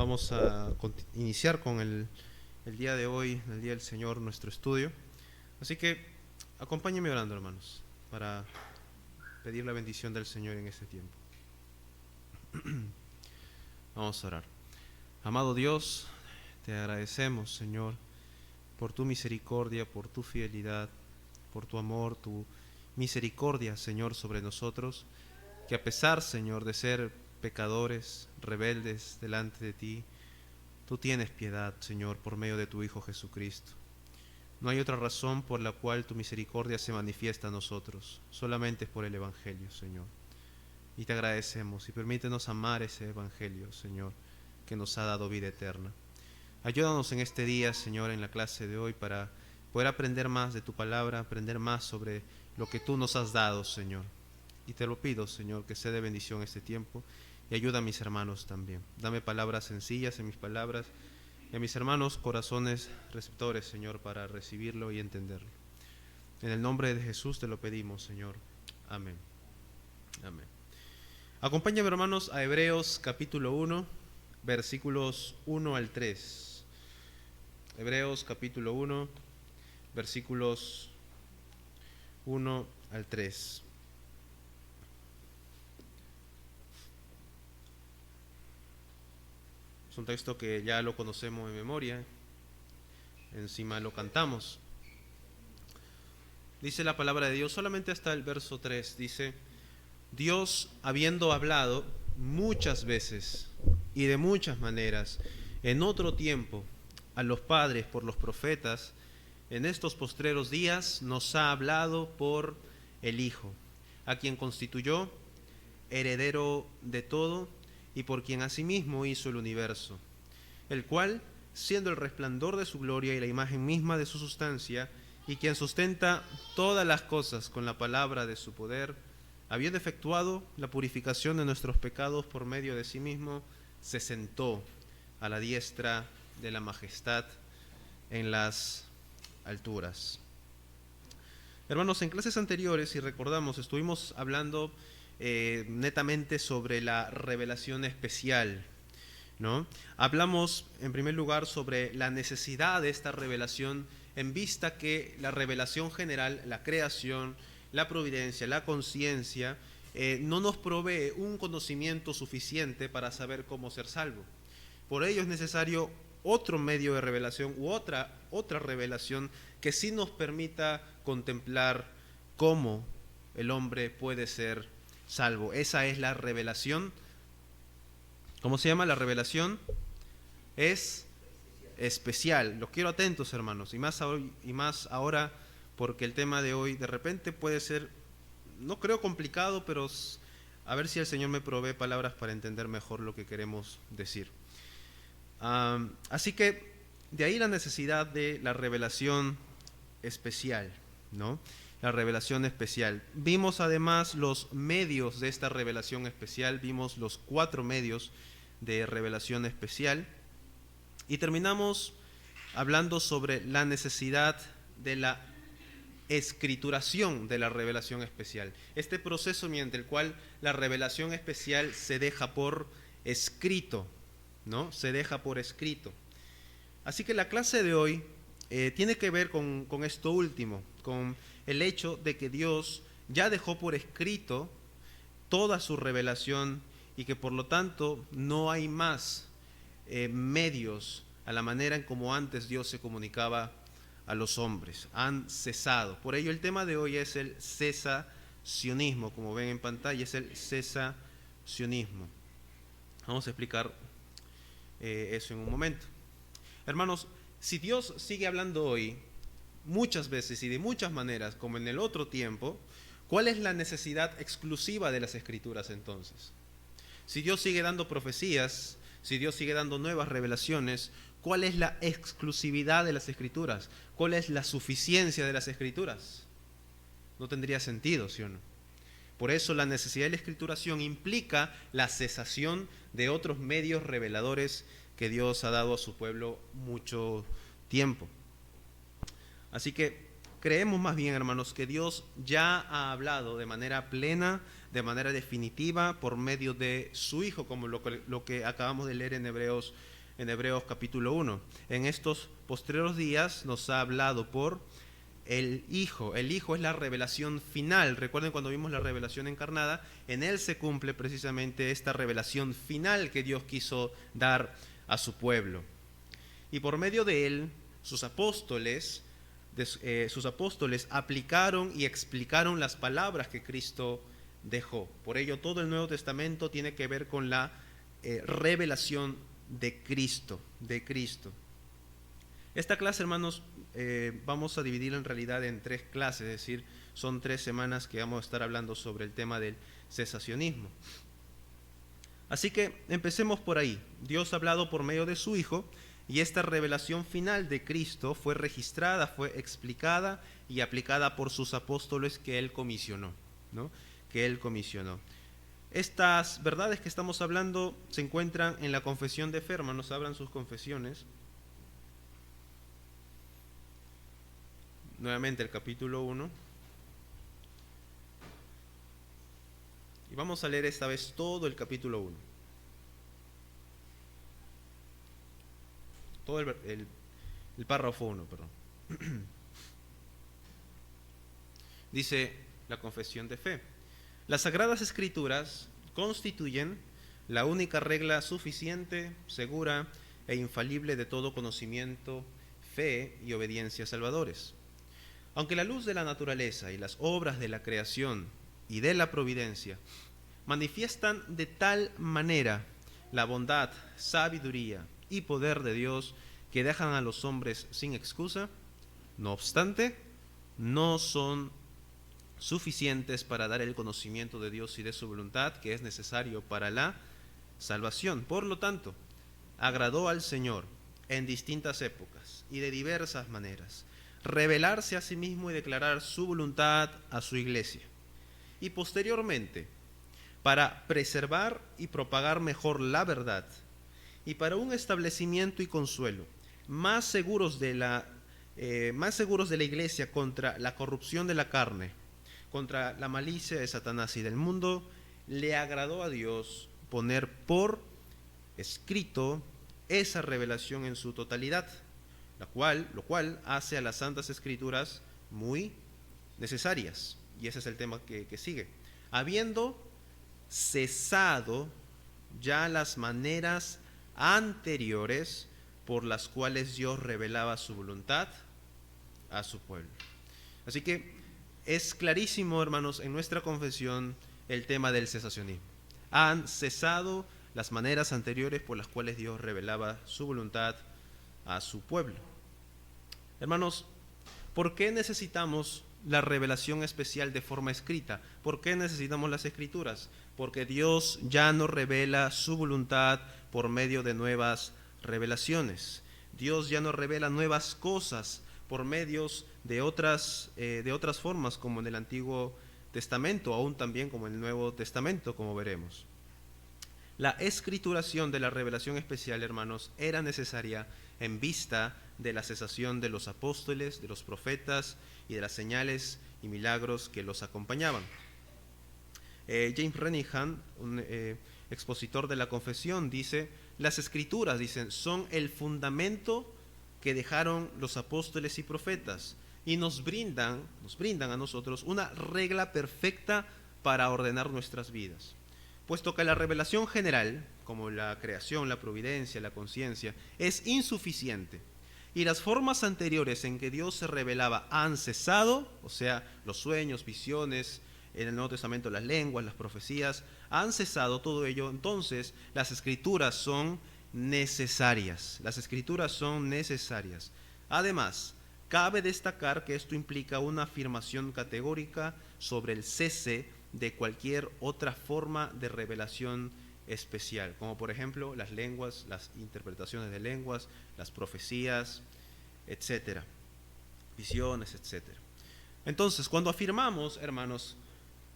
Vamos a iniciar con el día de hoy, el día del Señor, nuestro estudio. Así que acompáñenme orando, hermanos, para pedir la bendición del Señor en este tiempo. Vamos a orar. Amado Dios, te agradecemos, Señor, por tu misericordia, por tu fidelidad, por tu amor, tu misericordia, Señor, sobre nosotros, que a pesar, Señor, de ser pecadores, rebeldes delante de ti, tú tienes piedad, Señor, por medio de tu Hijo Jesucristo. No hay otra razón por la cual tu misericordia se manifiesta a nosotros, solamente es por el Evangelio, Señor. Y te agradecemos y permítenos amar ese Evangelio, Señor, que nos ha dado vida eterna. Ayúdanos en este día, Señor, en la clase de hoy para poder aprender más de tu palabra, aprender más sobre lo que tú nos has dado, Señor. Y te lo pido, Señor, que sea de bendición este tiempo y ayuda a mis hermanos también. Dame palabras sencillas en mis palabras y a mis hermanos corazones receptores, Señor, para recibirlo y entenderlo. En el nombre de Jesús te lo pedimos, Señor. Amén. Amén. Acompáñame, hermanos, a Hebreos capítulo 1, versículos 1 al 3. Hebreos capítulo 1, versículos 1 al 3. Es un texto que ya lo conocemos de memoria, encima lo cantamos. Dice la palabra de Dios solamente hasta el verso 3, dice: Dios, habiendo hablado muchas veces y de muchas maneras en otro tiempo a los padres por los profetas, en estos postreros días nos ha hablado por el Hijo, a quien constituyó heredero de todo y por quien asimismo hizo el universo, el cual, siendo el resplandor de su gloria y la imagen misma de su sustancia, y quien sustenta todas las cosas con la palabra de su poder, habiendo efectuado la purificación de nuestros pecados por medio de sí mismo, se sentó a la diestra de la majestad en las alturas. Hermanos, en clases anteriores, si recordamos, estuvimos hablando netamente sobre la revelación especial, ¿no? Hablamos en primer lugar sobre la necesidad de esta revelación en vista que la revelación general, la creación, la providencia, la conciencia, no nos provee un conocimiento suficiente para saber cómo ser salvo. Por ello es necesario otro medio de revelación u otra revelación que sí nos permita contemplar cómo el hombre puede ser salvo. Esa es la revelación. ¿Cómo se llama? La revelación es especial. Los quiero atentos, hermanos, y más ahora, porque el tema de hoy de repente puede ser, no creo complicado, pero a ver si el Señor me provee palabras para entender mejor lo que queremos decir. Así que de ahí la necesidad de la revelación especial, ¿no? La revelación especial. Vimos además los medios de esta revelación especial, vimos los 4 medios de revelación especial y terminamos hablando sobre la necesidad de la escrituración de la revelación especial. Este proceso mediante el cual la revelación especial se deja por escrito, ¿no? Se deja por escrito. Así que la clase de hoy tiene que ver con esto último, con el hecho de que Dios ya dejó por escrito toda su revelación y que por lo tanto no hay más medios a la manera en como antes Dios se comunicaba a los hombres. Han cesado. Por ello el tema de hoy es el cesacionismo, como ven en pantalla, es el cesacionismo. Vamos a explicar eso en un momento. Hermanos, si Dios sigue hablando hoy muchas veces y de muchas maneras, como en el otro tiempo, ¿cuál es la necesidad exclusiva de las Escrituras entonces? Si Dios sigue dando profecías, si Dios sigue dando nuevas revelaciones, ¿cuál es la exclusividad de las Escrituras? ¿Cuál es la suficiencia de las Escrituras? No tendría sentido, ¿sí o no? Por eso la necesidad de la escrituración implica la cesación de otros medios reveladores que Dios ha dado a su pueblo mucho tiempo. Así que creemos más bien, hermanos, que Dios ya ha hablado de manera plena, de manera definitiva, por medio de su Hijo, como lo que acabamos de leer en Hebreos en Hebreos capítulo 1. En estos postreros días nos ha hablado por el Hijo. El Hijo es la revelación final. Recuerden cuando vimos la revelación encarnada, en Él se cumple precisamente esta revelación final que Dios quiso dar a su pueblo. Y por medio de Él, sus apóstoles aplicaron y explicaron las palabras que Cristo dejó. Por ello, todo el Nuevo Testamento tiene que ver con la revelación de Cristo. Esta clase, hermanos, vamos a dividir en realidad en 3 clases, es decir, son 3 semanas que vamos a estar hablando sobre el tema del cesacionismo. Así que empecemos por ahí. Dios ha hablado por medio de su Hijo, y esta revelación final de Cristo fue registrada, fue explicada y aplicada por sus apóstoles que Él comisionó, ¿no? Estas verdades que estamos hablando se encuentran en la confesión de fe. Hermanos, abran sus confesiones. Nuevamente el capítulo 1. Y vamos a leer esta vez todo el capítulo 1. Todo el párrafo 1, perdón. Dice la confesión de fe: las Sagradas Escrituras constituyen la única regla suficiente, segura e infalible de todo conocimiento, fe y obediencia salvadores. Aunque la luz de la naturaleza y las obras de la creación y de la providencia manifiestan de tal manera la bondad, sabiduría y poder de Dios que dejan a los hombres sin excusa, no obstante, no son suficientes para dar el conocimiento de Dios y de su voluntad que es necesario para la salvación. Por lo tanto, agradó al Señor en distintas épocas y de diversas maneras revelarse a sí mismo y declarar su voluntad a su iglesia. Y posteriormente, para preservar y propagar mejor la verdad, y para un establecimiento y consuelo más seguros de la iglesia contra la corrupción de la carne, contra la malicia de Satanás y del mundo, le agradó a Dios poner por escrito esa revelación en su totalidad, lo cual hace a las Santas Escrituras muy necesarias. Y ese es el tema que sigue. Habiendo cesado ya las maneras anteriores por las cuales Dios revelaba su voluntad a su pueblo. Así que es clarísimo, hermanos, en nuestra confesión el tema del cesacionismo. Han cesado las maneras anteriores por las cuales Dios revelaba su voluntad a su pueblo. Hermanos, ¿por qué necesitamos la revelación especial de forma escrita? ¿Por qué necesitamos las Escrituras? Porque Dios ya no revela su voluntad por medio de nuevas revelaciones. Dios ya no revela nuevas cosas por medios de otras formas, como en el Antiguo Testamento, aún también como en el Nuevo Testamento, como veremos. La escrituración de la revelación especial, hermanos, era necesaria en vista de la cesación de los apóstoles, de los profetas y de las señales y milagros que los acompañaban. James Renihan, un expositor de la confesión, dice: las Escrituras, dicen, son el fundamento que dejaron los apóstoles y profetas y nos brindan a nosotros una regla perfecta para ordenar nuestras vidas. Puesto que la revelación general, como la creación, la providencia, la conciencia, es insuficiente, y las formas anteriores en que Dios se revelaba han cesado, o sea, los sueños, visiones, en el Nuevo Testamento las lenguas, las profecías, han cesado todo ello, entonces las Escrituras son necesarias. Las Escrituras son necesarias. Además, cabe destacar que esto implica una afirmación categórica sobre el cese de cualquier otra forma de revelación especial, como por ejemplo las lenguas, las interpretaciones de lenguas, las profecías, etcétera, visiones, etcétera. Entonces, cuando afirmamos, hermanos,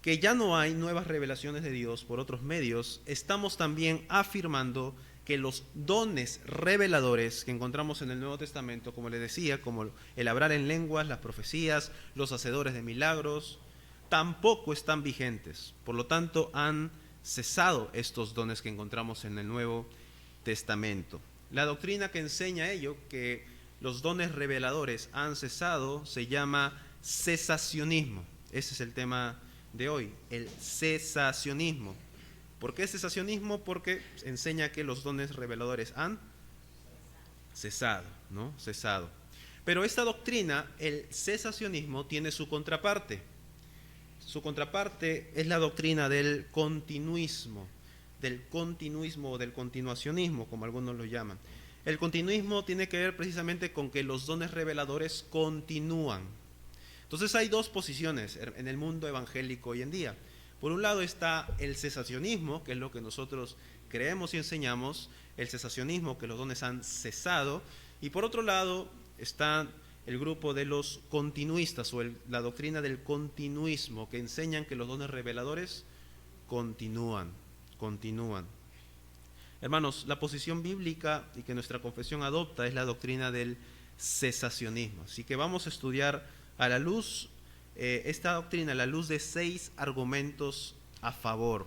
que ya no hay nuevas revelaciones de Dios por otros medios, estamos también afirmando que los dones reveladores que encontramos en el Nuevo Testamento, como les decía, como el hablar en lenguas, las profecías, los hacedores de milagros, tampoco están vigentes. Por lo tanto, han cesado estos dones que encontramos en el Nuevo Testamento. La doctrina que enseña ello, que los dones reveladores han cesado, se llama cesacionismo. Ese es el tema de hoy, el cesacionismo. ¿Por qué cesacionismo? Porque enseña que los dones reveladores han cesado, ¿no? Cesado. Pero esta doctrina, el cesacionismo, tiene su contraparte. Su contraparte es la doctrina del continuismo o del continuacionismo, como algunos lo llaman. El continuismo tiene que ver precisamente con que los dones reveladores continúan. Entonces hay dos posiciones en el mundo evangélico hoy en día. Por un lado está el cesacionismo, que es lo que nosotros creemos y enseñamos, el cesacionismo, que los dones han cesado, y por otro lado está el grupo de los continuistas o la doctrina del continuismo, que enseñan que los dones reveladores continúan. Hermanos, la posición bíblica y que nuestra confesión adopta es la doctrina del cesacionismo. Así que vamos a estudiar a la luz esta doctrina, a la luz de 6 argumentos a favor.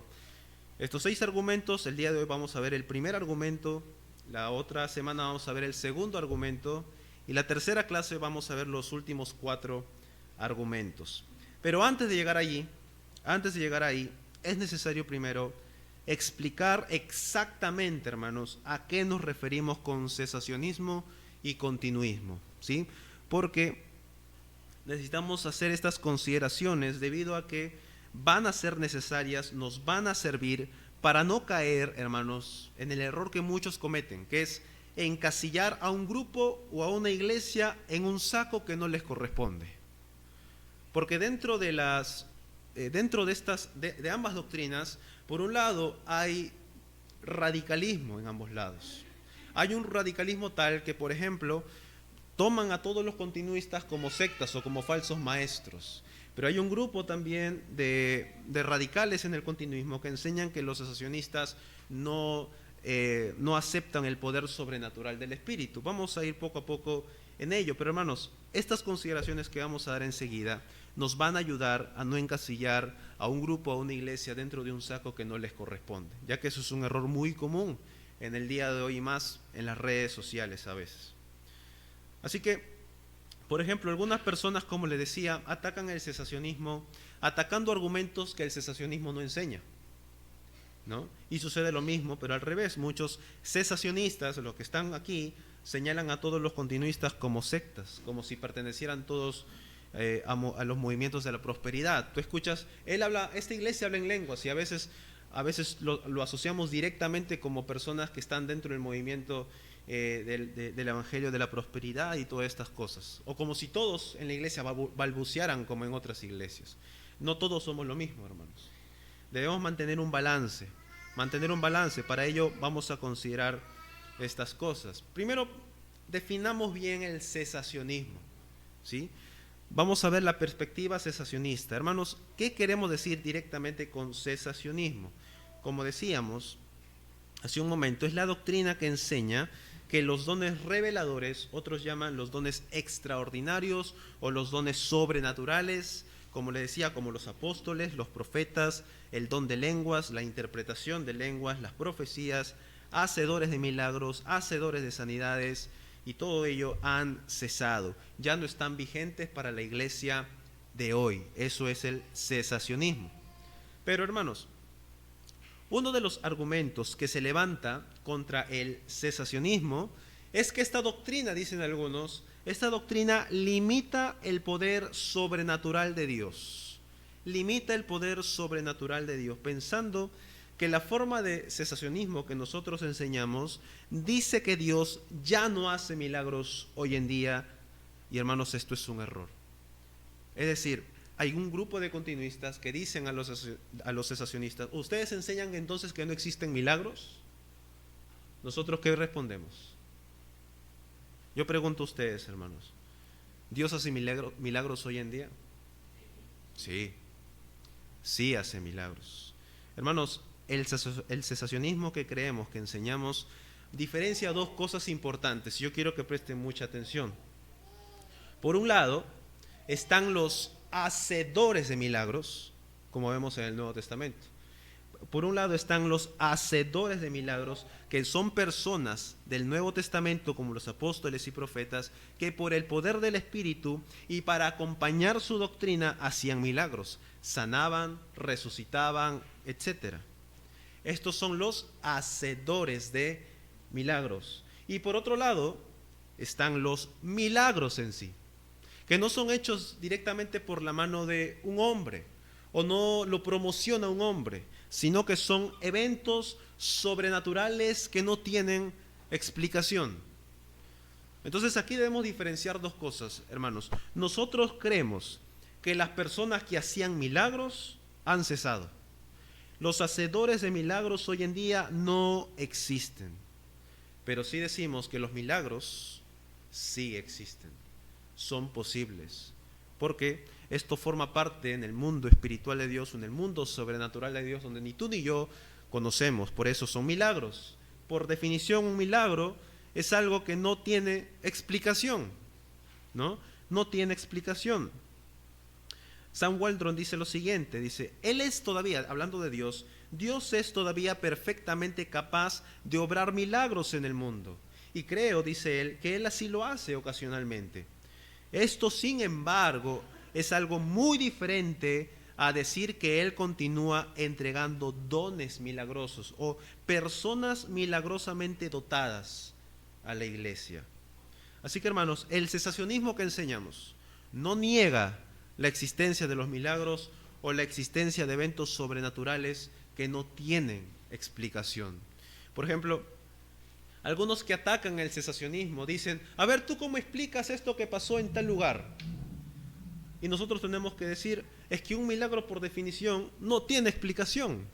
Estos 6 argumentos, el día de hoy vamos a ver el primer argumento, la otra semana vamos a ver el segundo argumento, y la tercera clase vamos a ver los últimos 4 argumentos. Pero antes de llegar ahí, es necesario primero explicar exactamente, hermanos, a qué nos referimos con cesacionismo y continuismo, ¿sí? Porque necesitamos hacer estas consideraciones debido a que van a ser necesarias, nos van a servir para no caer, hermanos, en el error que muchos cometen, que es encasillar a un grupo o a una iglesia en un saco que no les corresponde. Porque dentro de ambas doctrinas, por un lado hay radicalismo en ambos lados. Hay un radicalismo tal que, por ejemplo, toman a todos los continuistas como sectas o como falsos maestros. Pero hay un grupo también de radicales en el continuismo que enseñan que los cesacionistas no aceptan el poder sobrenatural del Espíritu. Vamos a ir poco a poco en ello, pero hermanos, estas consideraciones que vamos a dar enseguida nos van a ayudar a no encasillar a un grupo, a una iglesia dentro de un saco que no les corresponde, ya que eso es un error muy común en el día de hoy y más en las redes sociales a veces. Así que, por ejemplo, algunas personas, como les decía, atacan el cesacionismo atacando argumentos que el cesacionismo no enseña, ¿no? Y sucede lo mismo, pero al revés. Muchos cesacionistas, los que están aquí, señalan a todos los continuistas como sectas, como si pertenecieran todos a los movimientos de la prosperidad. Tú escuchas, esta iglesia habla en lenguas, y a veces lo asociamos directamente como personas que están dentro del movimiento del evangelio de la prosperidad y todas estas cosas, o como si todos en la iglesia balbucearan como en otras iglesias. No todos somos lo mismo, hermanos. Debemos mantener un balance. Para ello vamos a considerar estas cosas. Primero, definamos bien el cesacionismo, ¿sí? Vamos a ver la perspectiva cesacionista. Hermanos, ¿qué queremos decir directamente con cesacionismo? Como decíamos hace un momento, es la doctrina que enseña que los dones reveladores, otros llaman los dones extraordinarios o los dones sobrenaturales, como le decía, como los apóstoles, los profetas, el don de lenguas, la interpretación de lenguas, las profecías, hacedores de milagros, hacedores de sanidades, y todo ello han cesado. Ya no están vigentes para la iglesia de hoy. Eso es el cesacionismo. Pero hermanos, uno de los argumentos que se levanta contra el cesacionismo es que esta doctrina, dicen algunos, esta doctrina limita el poder sobrenatural de Dios. Limita el poder sobrenatural de Dios, pensando que la forma de cesacionismo que nosotros enseñamos dice que Dios ya no hace milagros hoy en día, y hermanos, esto es un error. Es decir, hay un grupo de continuistas que dicen a los cesacionistas, ¿ustedes enseñan entonces que no existen milagros? ¿Nosotros qué respondemos? Yo pregunto a ustedes, hermanos, ¿Dios hace milagros hoy en día? Sí hace milagros. Hermanos, el cesacionismo que creemos, que enseñamos, diferencia dos cosas importantes. Yo quiero que presten mucha atención. Por un lado, están los hacedores de milagros, como vemos en el Nuevo Testamento. Por un lado están los hacedores de milagros, que son personas del Nuevo Testamento como los apóstoles y profetas, que por el poder del Espíritu y para acompañar su doctrina hacían milagros, sanaban, resucitaban, etc. Estos son los hacedores de milagros. Y por otro lado están los milagros en sí, que no son hechos directamente por la mano de un hombre, o no lo promociona un hombre, sino que son eventos sobrenaturales que no tienen explicación. Entonces aquí debemos diferenciar dos cosas, hermanos. Nosotros creemos que las personas que hacían milagros han cesado. Los hacedores de milagros hoy en día no existen, pero sí decimos que los milagros sí existen, son posibles, porque esto forma parte en el mundo espiritual de Dios, en el mundo sobrenatural de Dios, donde ni tú ni yo conocemos. Por eso son milagros. Por definición, un milagro es algo que no tiene explicación, ¿no? No tiene explicación. Sam Waldron dice lo siguiente, dice, Él es todavía, hablando de Dios, Dios es todavía perfectamente capaz de obrar milagros en el mundo. Y creo, dice él, que Él así lo hace ocasionalmente. Esto, sin embargo, es algo muy diferente a decir que Él continúa entregando dones milagrosos o personas milagrosamente dotadas a la iglesia. Así que, hermanos, el cesacionismo que enseñamos no niega la existencia de los milagros o la existencia de eventos sobrenaturales que no tienen explicación. Por ejemplo, algunos que atacan el cesacionismo dicen, a ver, ¿tú cómo explicas esto que pasó en tal lugar? Y nosotros tenemos que decir, es que un milagro por definición no tiene explicación.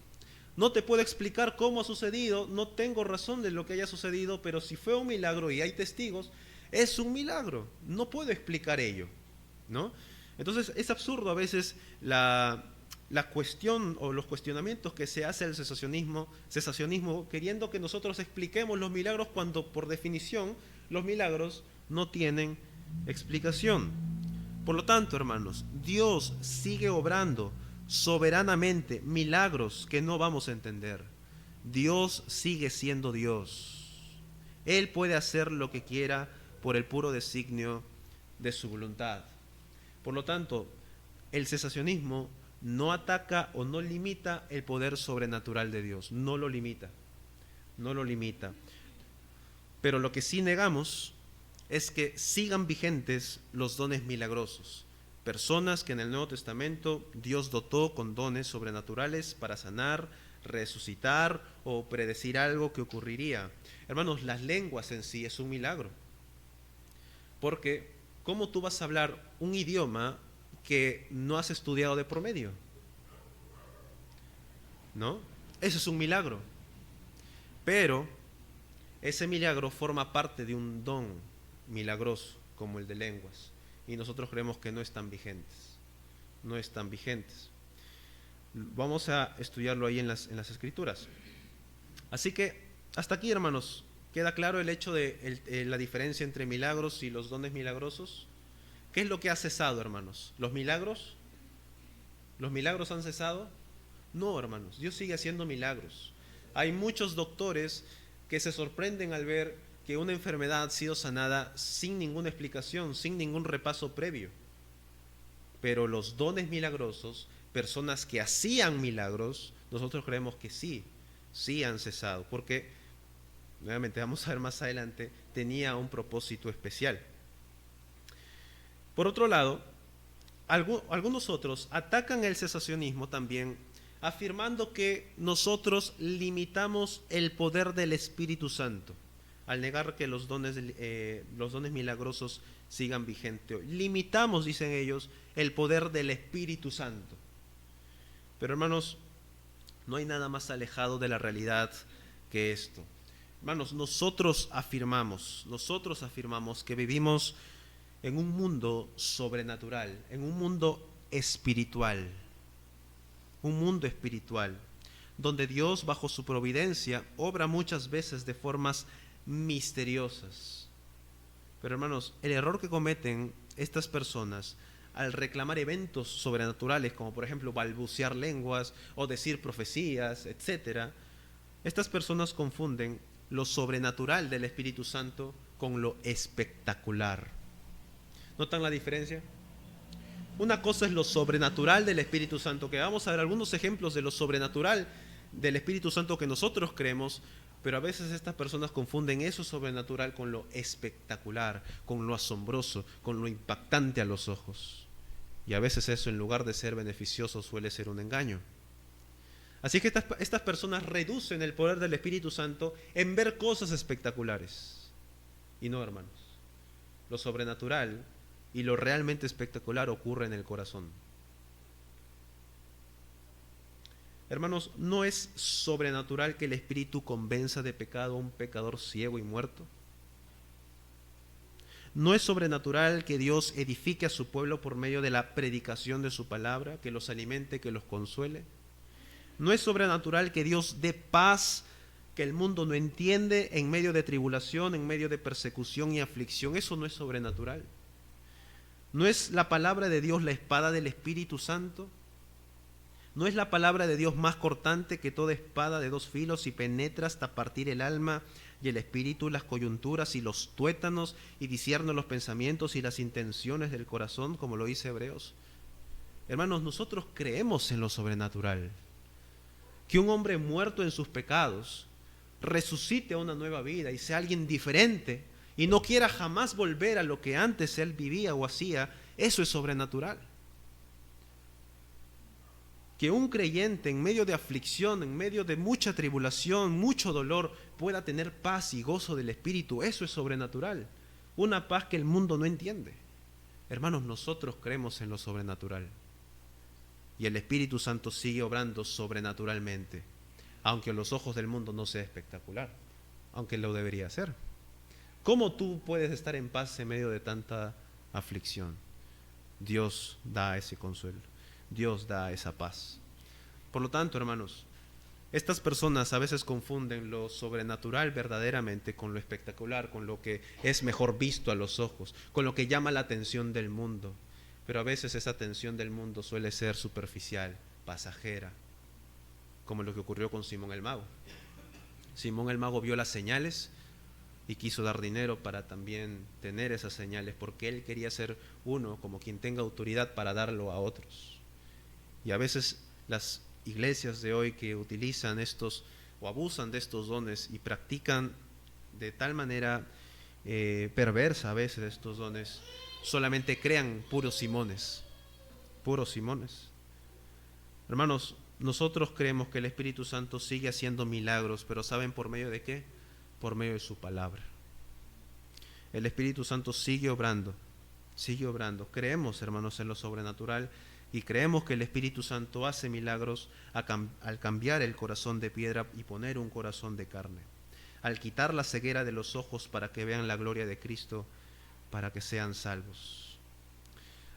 No te puedo explicar cómo ha sucedido, no tengo razón de lo que haya sucedido, pero si fue un milagro y hay testigos, es un milagro. No puedo explicar ello, ¿no? Entonces es absurdo a veces la cuestión o los cuestionamientos que se hace al cesacionismo queriendo que nosotros expliquemos los milagros cuando por definición los milagros no tienen explicación. Por lo tanto, hermanos, Dios sigue obrando soberanamente milagros que no vamos a entender. Dios sigue siendo Dios. Él puede hacer lo que quiera por el puro designio de su voluntad. Por lo tanto, el cesacionismo no ataca o no limita el poder sobrenatural de Dios. No lo limita. No lo limita. Pero lo que sí negamos es que sigan vigentes los dones milagrosos. Personas que en el Nuevo Testamento Dios dotó con dones sobrenaturales para sanar, resucitar o predecir algo que ocurriría. Hermanos, las lenguas en sí es un milagro. Porque, ¿cómo tú vas a hablar un idioma que no has estudiado de promedio? ¿No? Eso es un milagro. Pero ese milagro forma parte de un don milagroso, como el de lenguas. Y nosotros creemos que no están vigentes. No están vigentes. Vamos a estudiarlo ahí en las Escrituras. Así que, hasta aquí, hermanos, ¿queda claro el hecho de la diferencia entre milagros y los dones milagrosos? ¿Qué es lo que ha cesado, hermanos? ¿Los milagros? ¿Los milagros han cesado? No, hermanos, Dios sigue haciendo milagros. Hay muchos doctores que se sorprenden al ver que una enfermedad ha sido sanada sin ninguna explicación, sin ningún repaso previo. Pero los dones milagrosos, personas que hacían milagros, nosotros creemos que sí han cesado, porque, nuevamente vamos a ver más adelante, tenía un propósito especial. Por otro lado, algunos otros atacan el cesacionismo también, afirmando que nosotros limitamos el poder del Espíritu Santo, al negar que los dones milagrosos sigan vigentes. Limitamos, dicen ellos, el poder del Espíritu Santo. Pero, hermanos, no hay nada más alejado de la realidad que esto. Hermanos, nosotros afirmamos que vivimos en un mundo sobrenatural, en un mundo espiritual, donde Dios, bajo su providencia, obra muchas veces de formas misteriosas. Pero, hermanos, el error que cometen estas personas al reclamar eventos sobrenaturales, como por ejemplo balbucear lenguas o decir profecías, etc., estas personas confunden lo sobrenatural del Espíritu Santo con lo espectacular. ¿Notan la diferencia? Una cosa es lo sobrenatural del Espíritu Santo, que vamos a ver algunos ejemplos de lo sobrenatural del Espíritu Santo que nosotros creemos, pero a veces estas personas confunden eso sobrenatural con lo espectacular, con lo asombroso, con lo impactante a los ojos. Y a veces eso, en lugar de ser beneficioso, suele ser un engaño. Así que estas personas reducen el poder del Espíritu Santo en ver cosas espectaculares. Y no, hermanos. Lo sobrenatural y lo realmente espectacular ocurre en el corazón. Hermanos, ¿no es sobrenatural que el Espíritu convenza de pecado a un pecador ciego y muerto? ¿No es sobrenatural que Dios edifique a su pueblo por medio de la predicación de su palabra, que los alimente, que los consuele? ¿No es sobrenatural que Dios dé paz que el mundo no entiende en medio de tribulación, en medio de persecución y aflicción? Eso no es sobrenatural. ¿No es la palabra de Dios la espada del Espíritu Santo? ¿No es la palabra de Dios más cortante que toda espada de dos filos y penetra hasta partir el alma y el espíritu, las coyunturas y los tuétanos, y discierne los pensamientos y las intenciones del corazón, como lo dice Hebreos? Hermanos, nosotros creemos en lo sobrenatural. Que un hombre muerto en sus pecados resucite a una nueva vida y sea alguien diferente y no quiera jamás volver a lo que antes él vivía o hacía, eso es sobrenatural. Que un creyente en medio de aflicción, en medio de mucha tribulación, mucho dolor, pueda tener paz y gozo del Espíritu, eso es sobrenatural. Una paz que el mundo no entiende. Hermanos, nosotros creemos en lo sobrenatural. Y el Espíritu Santo sigue obrando sobrenaturalmente, aunque a los ojos del mundo no sea espectacular, aunque lo debería ser. ¿Cómo tú puedes estar en paz en medio de tanta aflicción? Dios da ese consuelo. Dios da esa paz. Por lo tanto, hermanos, estas personas a veces confunden lo sobrenatural verdaderamente con lo espectacular, con lo que es mejor visto a los ojos, con lo que llama la atención del mundo. Pero a veces esa atención del mundo suele ser superficial, pasajera, como lo que ocurrió con Simón el Mago. Simón el Mago vio las señales y quiso dar dinero para también tener esas señales, porque él quería ser uno como quien tenga autoridad para darlo a otros. Y a veces las iglesias de hoy que utilizan estos o abusan de estos dones y practican de tal manera perversa a veces estos dones, solamente crean puros Simones, puros Simones. Hermanos, nosotros creemos que el Espíritu Santo sigue haciendo milagros, pero ¿saben por medio de qué? Por medio de su palabra. El Espíritu Santo sigue obrando, sigue obrando. Creemos, hermanos, en lo sobrenatural y creemos que el Espíritu Santo hace milagros al cambiar el corazón de piedra y poner un corazón de carne, al quitar la ceguera de los ojos para que vean la gloria de Cristo, para que sean salvos.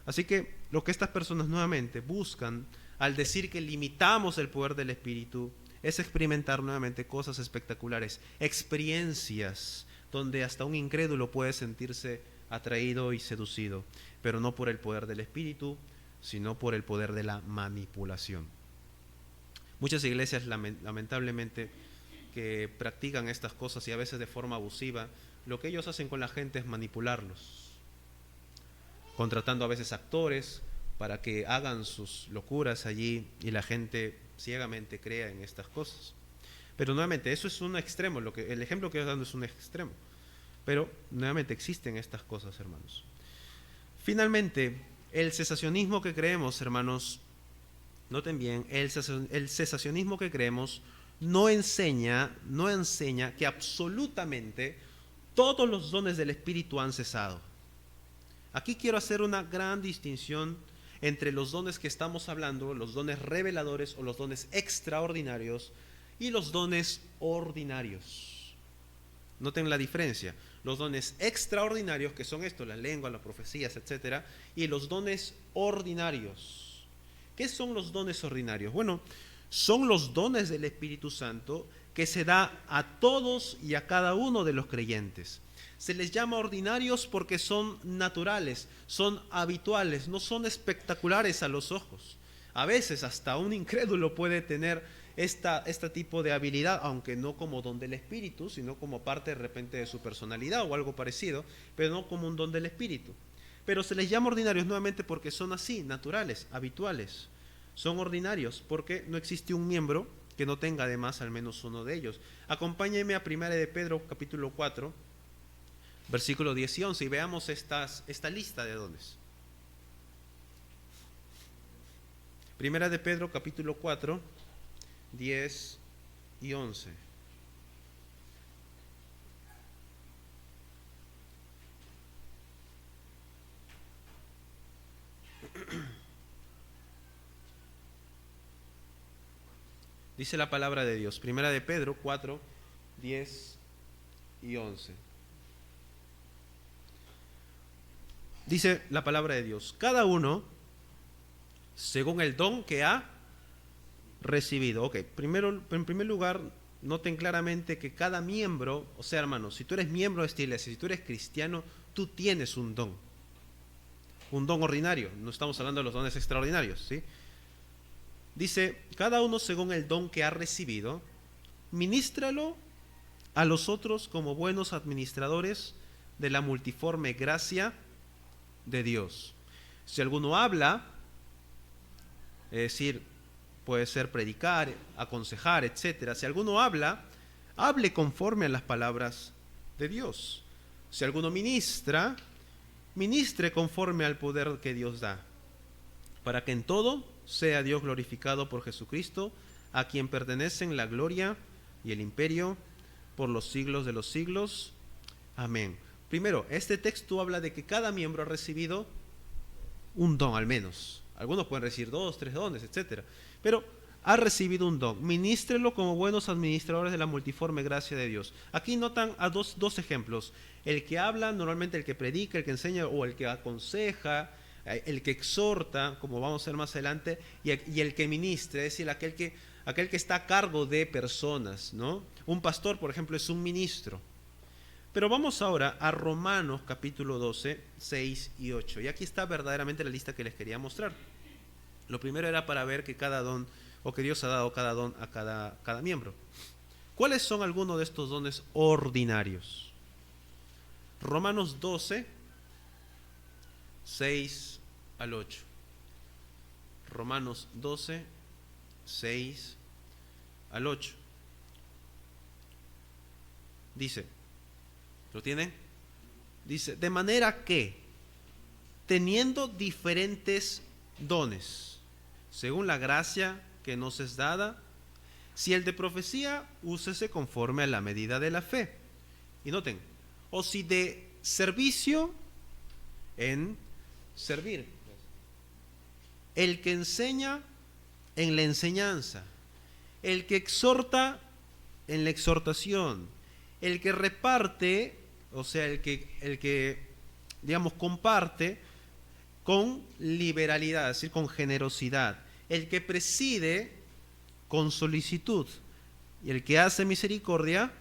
Así que lo que estas personas nuevamente buscan al decir que limitamos el poder del Espíritu es experimentar nuevamente cosas espectaculares, experiencias donde hasta un incrédulo puede sentirse atraído y seducido, pero no por el poder del Espíritu, sino por el poder de la manipulación. Muchas iglesias lamentablemente que practican estas cosas y a veces de forma abusiva, lo que ellos hacen con la gente es manipularlos, contratando a veces actores para que hagan sus locuras allí y la gente ciegamente crea en estas cosas. Pero nuevamente, eso es un extremo, el ejemplo que estoy dando es un extremo, pero nuevamente existen estas cosas, hermanos. Finalmente, el cesacionismo que creemos, hermanos, noten bien, el cesacionismo que creemos no enseña que absolutamente todos los dones del Espíritu han cesado. Aquí quiero hacer una gran distinción entre los dones que estamos hablando, los dones reveladores o los dones extraordinarios y los dones ordinarios. Noten la diferencia. Los dones extraordinarios, que son estos, la lengua, las profecías, etc., y los dones ordinarios. ¿Qué son los dones ordinarios? Bueno, son los dones del Espíritu Santo que se da a todos y a cada uno de los creyentes. Se les llama ordinarios porque son naturales, son habituales, no son espectaculares a los ojos. A veces hasta un incrédulo puede tener este tipo de habilidad, aunque no como don del Espíritu, sino como parte de repente de su personalidad o algo parecido, pero no como un don del Espíritu. Pero se les llama ordinarios nuevamente porque son así, naturales, habituales. Son ordinarios porque no existe un miembro que no tenga además al menos uno de ellos. Acompáñenme a 1 de Pedro capítulo 4, versículos 10 y 11 y veamos esta lista de dones. 1 de Pedro capítulo 4, 10 y 11. Dice la palabra de Dios, 1 de Pedro 4, 10 y 11. Dice la palabra de Dios, cada uno según el don que ha recibido. Ok, en primer lugar, noten claramente que cada miembro, o sea, hermanos, si tú eres miembro de esta iglesia, si tú eres cristiano, tú tienes un don ordinario, no estamos hablando de los dones extraordinarios, ¿sí? Dice, cada uno según el don que ha recibido, ministralo a los otros como buenos administradores de la multiforme gracia de Dios. Si alguno habla, es decir, puede ser predicar, aconsejar, etcétera. Si alguno habla, hable conforme a las palabras de Dios. Si alguno ministra, ministre conforme al poder que Dios da, para que en todo sea Dios glorificado por Jesucristo, a quien pertenecen la gloria y el imperio por los siglos de los siglos. Amén. Primero, este texto habla de que cada miembro ha recibido un don al menos. Algunos pueden recibir 2, 3 dones, etcétera. Pero ha recibido un don. Ministrelo como buenos administradores de la multiforme gracia de Dios. Aquí notan a dos ejemplos. El que habla, normalmente el que predica, el que enseña o el que aconseja, el que exhorta, como vamos a ver más adelante, y el que ministra, es decir, aquel que está a cargo de personas, ¿no? Un pastor, por ejemplo, es un ministro. Pero vamos ahora a Romanos capítulo 12, 6 y 8. Y aquí está verdaderamente la lista que les quería mostrar. Lo primero era para ver que cada don, o que Dios ha dado cada don a cada miembro. ¿Cuáles son algunos de estos dones ordinarios? Romanos 12, 6 al 8. Romanos 12, 6 al 8. Dice, ¿lo tienen? Dice, de manera que, teniendo diferentes dones, según la gracia que nos es dada, si el de profecía, úsese conforme a la medida de la fe. Y noten, o si de servicio, en servir. El que enseña, en la enseñanza. El que exhorta, en la exhortación. El que reparte, o sea, el que digamos, comparte con liberalidad, es decir, con generosidad. El que preside con solicitud. Y el que hace misericordia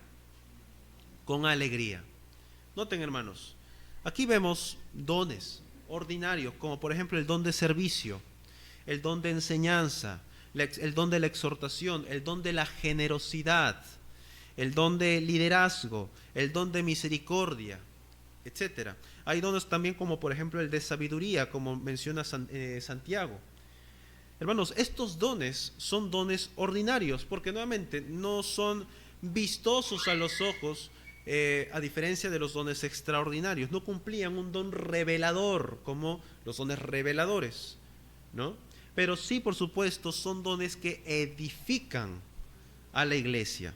con alegría. Noten, hermanos, aquí vemos dones ordinarios, como por ejemplo el don de servicio, el don de enseñanza, el don de la exhortación, el don de la generosidad, el don de liderazgo, el don de misericordia, etcétera. Hay dones también como por ejemplo el de sabiduría, como menciona Santiago. Hermanos, estos dones son dones ordinarios, porque nuevamente no son vistosos a los ojos, a diferencia de los dones extraordinarios. No cumplían un don revelador como los dones reveladores, ¿no? Pero sí, por supuesto, son dones que edifican a la iglesia.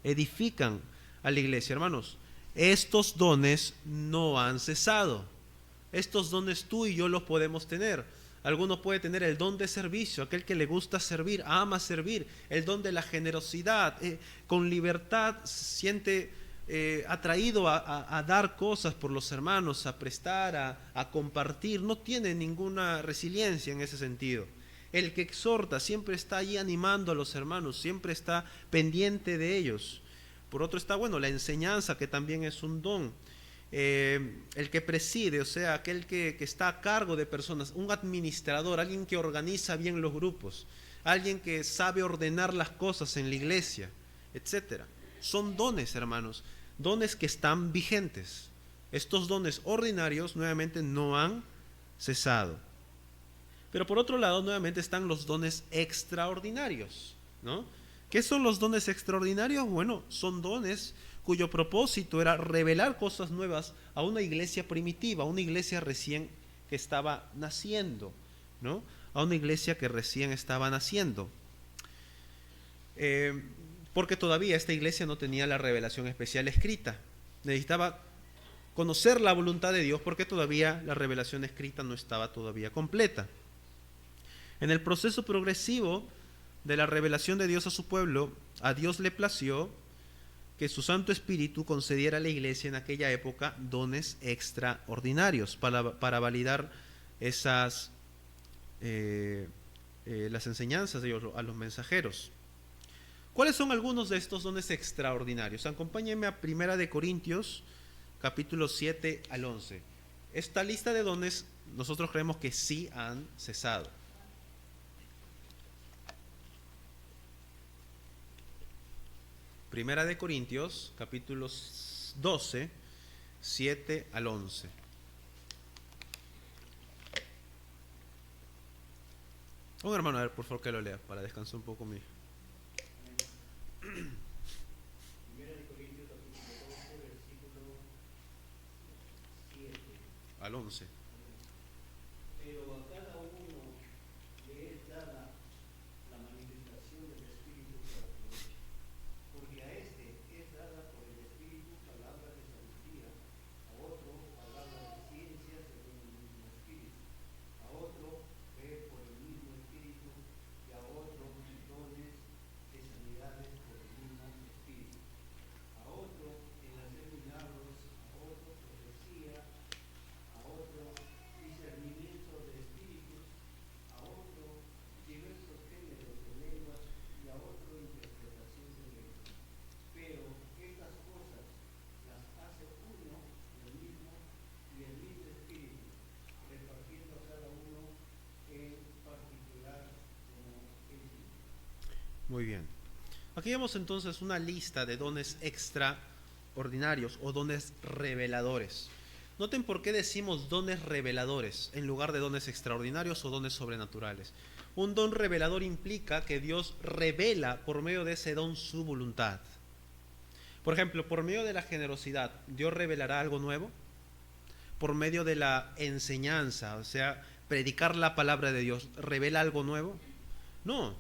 Edifican a la iglesia, hermanos. Estos dones no han cesado. Estos dones tú y yo los podemos tener. Alguno puede tener el don de servicio, aquel que le gusta servir, ama servir. El don de la generosidad, con libertad siente atraído a dar cosas por los hermanos, a prestar, a compartir. No tiene ninguna resiliencia en ese sentido. el que exhorta, siempre está ahí animando a los hermanos, siempre está pendiente de ellos. Por otro está, bueno, la enseñanza, que también es un don. El que preside, o sea, aquel que está a cargo de personas, un administrador, alguien que organiza bien los grupos, alguien que sabe ordenar las cosas en la iglesia, etcétera. Son dones, hermanos, dones que están vigentes. Estos dones ordinarios nuevamente no han cesado. Pero por otro lado, nuevamente están los dones extraordinarios, ¿no? ¿Qué son los dones extraordinarios? Bueno, son dones cuyo propósito era revelar cosas nuevas a una iglesia primitiva, a una iglesia recién que estaba naciendo, ¿no? A una iglesia que recién estaba naciendo. Porque todavía esta iglesia no tenía la revelación especial escrita. Necesitaba conocer la voluntad de Dios porque todavía la revelación escrita no estaba todavía completa. En el proceso progresivo de la revelación de Dios a su pueblo, a Dios le plació que su Santo Espíritu concediera a la iglesia en aquella época dones extraordinarios para validar esas las enseñanzas de Dios a los mensajeros. ¿Cuáles son algunos de estos dones extraordinarios? Acompáñenme a 1 Corintios, capítulo 7 al 11. Esta lista de dones nosotros creemos que sí han cesado. Primera de Corintios, capítulo 12, 7 al 11. Un hermano, a ver, por favor, que lo lea, para descansar un poco mi... Primera de Corintios, capítulo 12, versículo 7 al 11. Pero a cada uno le es dada la manifestación del Espíritu para provecho. Porque a este es dada por el Espíritu palabra de sabiduría, a otro palabra de ciencia según el mismo Espíritu, a otro fe por el mismo Espíritu, y a otro dones de sanidades por el mismo Espíritu, a otro en hacer milagros, a otro profecía, a otro discernimiento de espíritus, a otro diversos géneros de lenguas y a otro interpretación de lenguas. Pero estas cosas las hace uno y el mismo Espíritu, repartiendo a cada uno en particular como él quiere. Muy bien. Aquí vemos entonces una lista de dones extraordinarios o dones reveladores. Noten por qué decimos dones reveladores en lugar de dones extraordinarios o dones sobrenaturales. Un don revelador implica que Dios revela por medio de ese don su voluntad. Por ejemplo, por medio de la generosidad, ¿Dios revelará algo nuevo? Por medio de la enseñanza, o sea, predicar la palabra de Dios, ¿revela algo nuevo? No,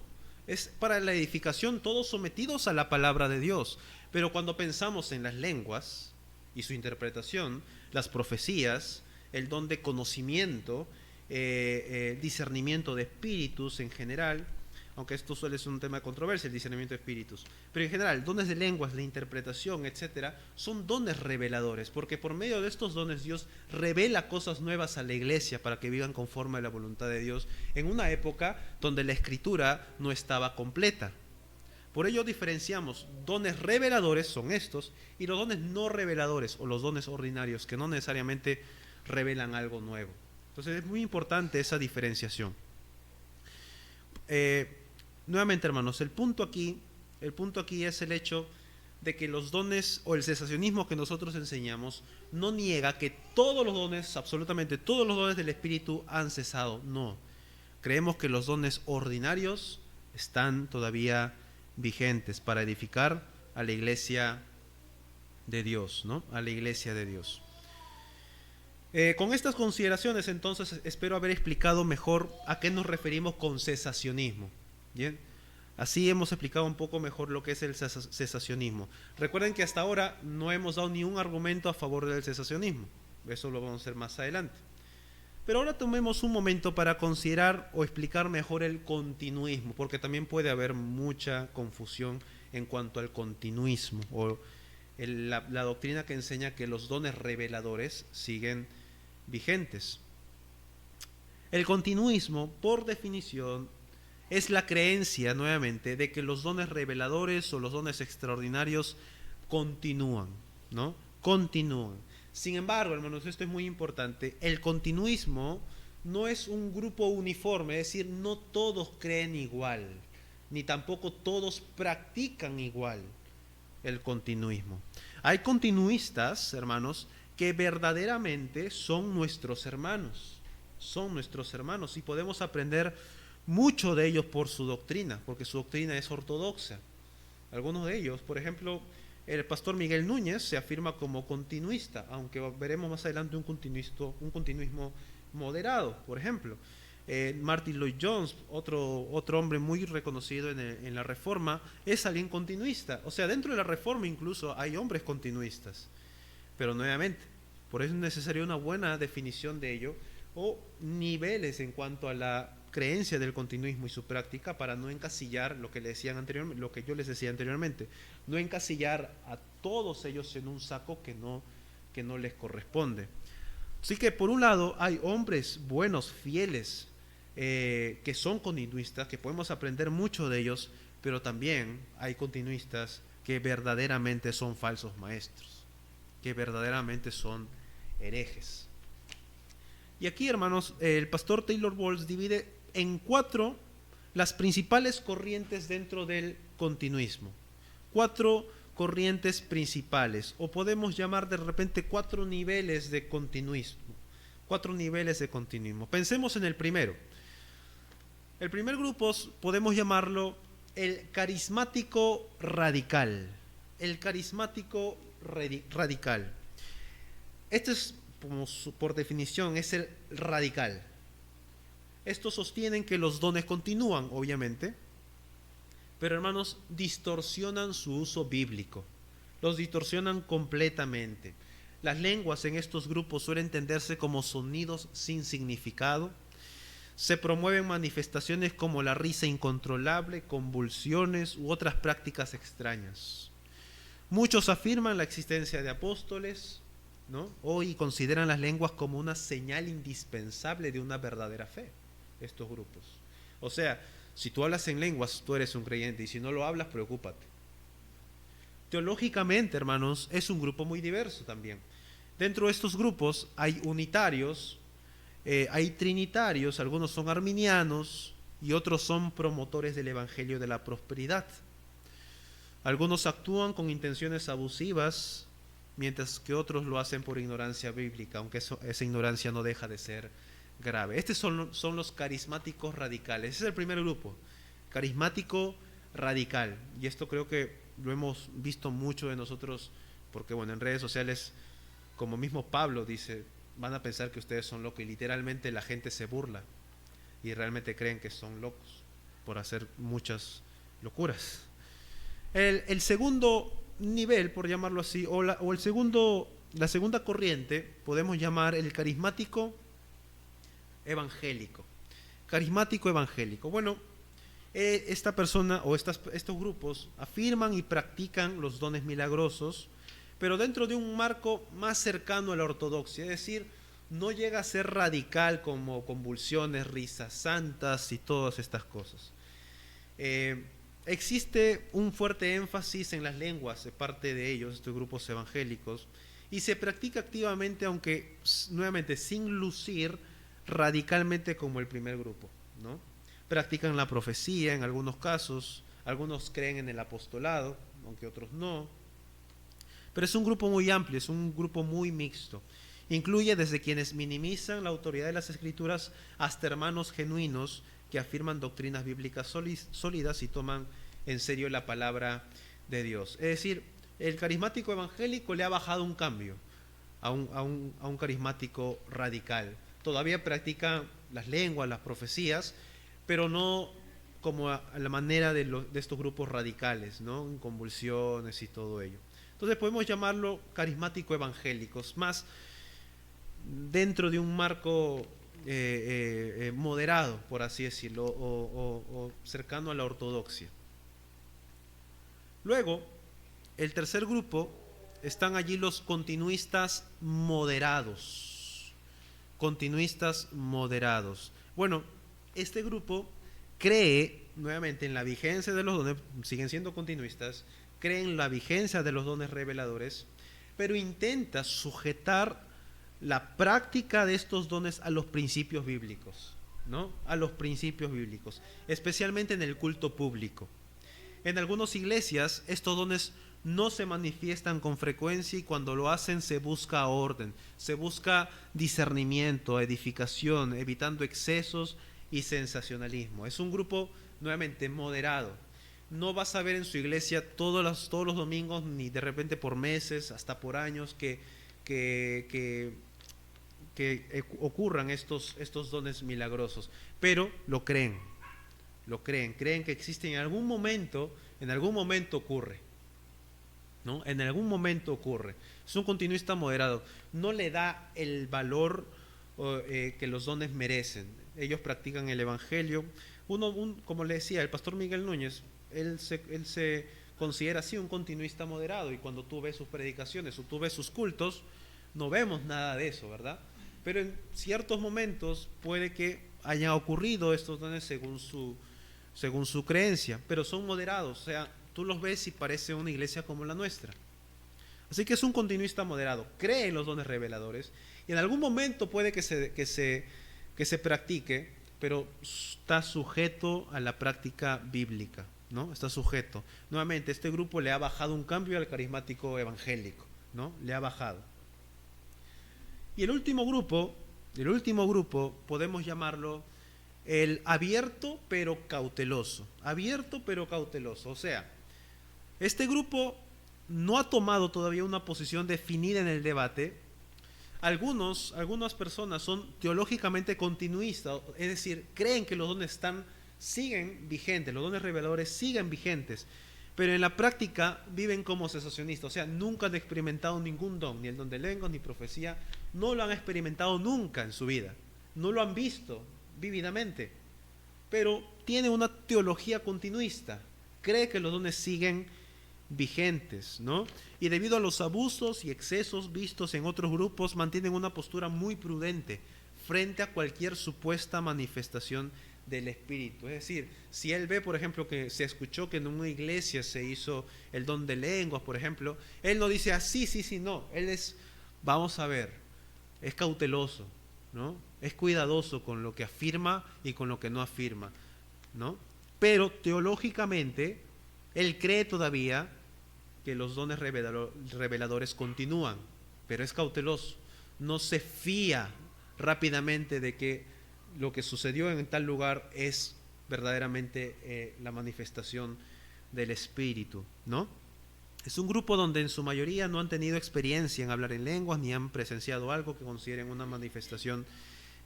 es para la edificación, todos sometidos a la palabra de Dios. Pero cuando pensamos en las lenguas y su interpretación, las profecías, el don de conocimiento, discernimiento de espíritus en general, aunque esto suele ser un tema de controversia, el discernimiento de espíritus, pero en general, dones de lenguas, la interpretación, etcétera, son dones reveladores, porque por medio de estos dones Dios revela cosas nuevas a la iglesia para que vivan conforme a la voluntad de Dios en una época donde la escritura no estaba completa. Por ello diferenciamos dones reveladores, son estos, y los dones no reveladores o los dones ordinarios, que no necesariamente revelan algo nuevo. Entonces es muy importante esa diferenciación. Nuevamente, hermanos, el punto aquí es el hecho de que los dones o el cesacionismo que nosotros enseñamos no niega que todos los dones, absolutamente todos los dones del Espíritu han cesado. No. Creemos que los dones ordinarios están todavía vigentes para edificar a la iglesia de Dios, ¿no? A la iglesia de Dios. Con estas consideraciones, entonces, espero haber explicado mejor a qué nos referimos con cesacionismo. ¿Bien? Así hemos explicado un poco mejor lo que es el cesacionismo. Recuerden que hasta ahora no hemos dado ni un argumento a favor del cesacionismo. Eso lo vamos a hacer más adelante. Pero ahora tomemos un momento para considerar o explicar mejor el continuismo, porque también puede haber mucha confusión en cuanto al continuismo o la doctrina que enseña que los dones reveladores siguen vigentes. El continuismo, por definición, es la creencia, nuevamente, de que los dones reveladores o los dones extraordinarios continúan, ¿no? Continúan. Sin embargo, hermanos, esto es muy importante, el continuismo no es un grupo uniforme, es decir, no todos creen igual, ni tampoco todos practican igual el continuismo. Hay continuistas, hermanos, que verdaderamente son nuestros hermanos, y podemos aprender mucho de ellos por su doctrina, porque su doctrina es ortodoxa. Algunos de ellos, por ejemplo, el pastor Miguel Núñez se afirma como continuista, aunque veremos más adelante un continuismo moderado, por ejemplo. Martin Lloyd-Jones, otro hombre muy reconocido en la Reforma, es alguien continuista. O sea, dentro de la Reforma incluso hay hombres continuistas. Pero nuevamente, por eso es necesaria una buena definición de ello, o niveles en cuanto a la creencia del continuismo y su práctica, para no encasillar lo que yo les decía anteriormente, no encasillar a todos ellos en un saco que no les corresponde. Así que por un lado hay hombres buenos, fieles, que son continuistas, que podemos aprender mucho de ellos, pero también hay continuistas que verdaderamente son falsos maestros, que verdaderamente son herejes. Y aquí, hermanos, el pastor Taylor Walls divide en 4 las principales corrientes dentro del continuismo. 4 corrientes principales, o podemos llamar de repente 4 niveles de continuismo. 4 niveles de continuismo. Pensemos en el primero. El primer grupo podemos llamarlo el carismático radical. El carismático radical. Este es, por definición, es el radical. Estos sostienen que los dones continúan, obviamente, pero, hermanos, distorsionan su uso bíblico. Los distorsionan completamente. Las lenguas en estos grupos suelen entenderse como sonidos sin significado. Se promueven manifestaciones como la risa incontrolable, convulsiones u otras prácticas extrañas. Muchos afirman la existencia de apóstoles, ¿no? Hoy consideran las lenguas como una señal indispensable de una verdadera fe, estos grupos. O sea, si tú hablas en lenguas, tú eres un creyente, y si no lo hablas, preocúpate. Teológicamente, hermanos, es un grupo muy diverso también. Dentro de estos grupos hay unitarios, hay trinitarios, algunos son arminianos y otros son promotores del evangelio de la prosperidad. Algunos actúan con intenciones abusivas, mientras que otros lo hacen por ignorancia bíblica, aunque esa ignorancia no deja de ser grave. Estos son los carismáticos radicales. Ese es el primer grupo, carismático radical. Y esto creo que lo hemos visto mucho de nosotros, porque bueno, en redes sociales, como mismo Pablo dice, van a pensar que ustedes son locos, y literalmente la gente se burla y realmente creen que son locos por hacer muchas locuras. El segundo nivel, por llamarlo así, la segunda corriente, podemos llamar el carismático evangélico. Carismático evangélico. Bueno, esta persona o estos grupos afirman y practican los dones milagrosos, pero dentro de un marco más cercano a la ortodoxia, es decir, no llega a ser radical como convulsiones, risas santas y todas estas cosas. Existe un fuerte énfasis en las lenguas de parte de ellos, estos grupos evangélicos, y se practica activamente, aunque nuevamente sin lucir radicalmente como el primer grupo, ¿no? Practican la profecía en algunos casos, algunos creen en el apostolado, aunque otros no. Pero es un grupo muy amplio, es un grupo muy mixto. Incluye desde quienes minimizan la autoridad de las Escrituras hasta hermanos genuinos que afirman doctrinas bíblicas sólidas y toman en serio la palabra de Dios. Es decir, el carismático evangélico le ha bajado un cambio a un carismático radical. Todavía practica las lenguas, las profecías, pero no como a la manera de estos grupos radicales, ¿no? En convulsiones y todo ello. Entonces podemos llamarlo carismático evangélicos, más dentro de un marco moderado, por así decirlo, o cercano a la ortodoxia. Luego, el tercer grupo, están allí los continuistas moderados. Continuistas moderados. Bueno, este grupo cree nuevamente en la vigencia de los dones, siguen siendo continuistas, cree en la vigencia de los dones reveladores, pero intenta sujetar la práctica de estos dones a los principios bíblicos, ¿no? A los principios bíblicos, especialmente en el culto público. En algunas iglesias estos dones no se manifiestan con frecuencia y cuando lo hacen se busca orden, se busca discernimiento, edificación, evitando excesos y sensacionalismo. Es un grupo nuevamente moderado. No vas a ver en su iglesia todos los domingos, ni de repente por meses, hasta por años, que ocurran estos dones milagrosos, pero creen que existen en algún momento ocurre, ¿no? En algún momento ocurre. Es un continuista moderado, no le da el valor que los dones merecen. Ellos practican el evangelio. Como le decía el pastor Miguel Núñez, él se considera así un continuista moderado, y cuando tú ves sus predicaciones o tú ves sus cultos, no vemos nada de eso, ¿verdad? Pero en ciertos momentos puede que hayan ocurrido estos dones según su creencia, pero son moderados, o sea, tú los ves y parece una iglesia como la nuestra. Así que es un continuista moderado, cree en los dones reveladores, y en algún momento puede que se practique, pero está sujeto a la práctica bíblica, ¿no? Está sujeto. Nuevamente, este grupo le ha bajado un cambio al carismático evangélico, ¿no? Le ha bajado. Y el último grupo podemos llamarlo el abierto pero cauteloso. Abierto pero cauteloso. O sea, este grupo no ha tomado todavía una posición definida en el debate. Algunas personas son teológicamente continuistas, es decir, creen que los dones siguen vigentes, los dones reveladores siguen vigentes, pero en la práctica viven como cesacionistas, o sea, nunca han experimentado ningún don, ni el don de lenguas, ni profecía, no lo han experimentado nunca en su vida, no lo han visto vívidamente, pero tiene una teología continuista, cree que los dones siguen vigentes, ¿no? Y debido a los abusos y excesos vistos en otros grupos, mantienen una postura muy prudente frente a cualquier supuesta manifestación del Espíritu. Es decir, si él ve, por ejemplo, que se escuchó que en una iglesia se hizo el don de lenguas, por ejemplo, él no dice así, sí, no. Él vamos a ver, es cauteloso, ¿no? Es cuidadoso con lo que afirma y con lo que no afirma, ¿no? Pero teológicamente, él cree todavía que los dones reveladores continúan, pero es cauteloso. No se fía rápidamente de que lo que sucedió en tal lugar es verdaderamente la manifestación del Espíritu, ¿no? Es un grupo donde en su mayoría no han tenido experiencia en hablar en lenguas ni han presenciado algo que consideren una manifestación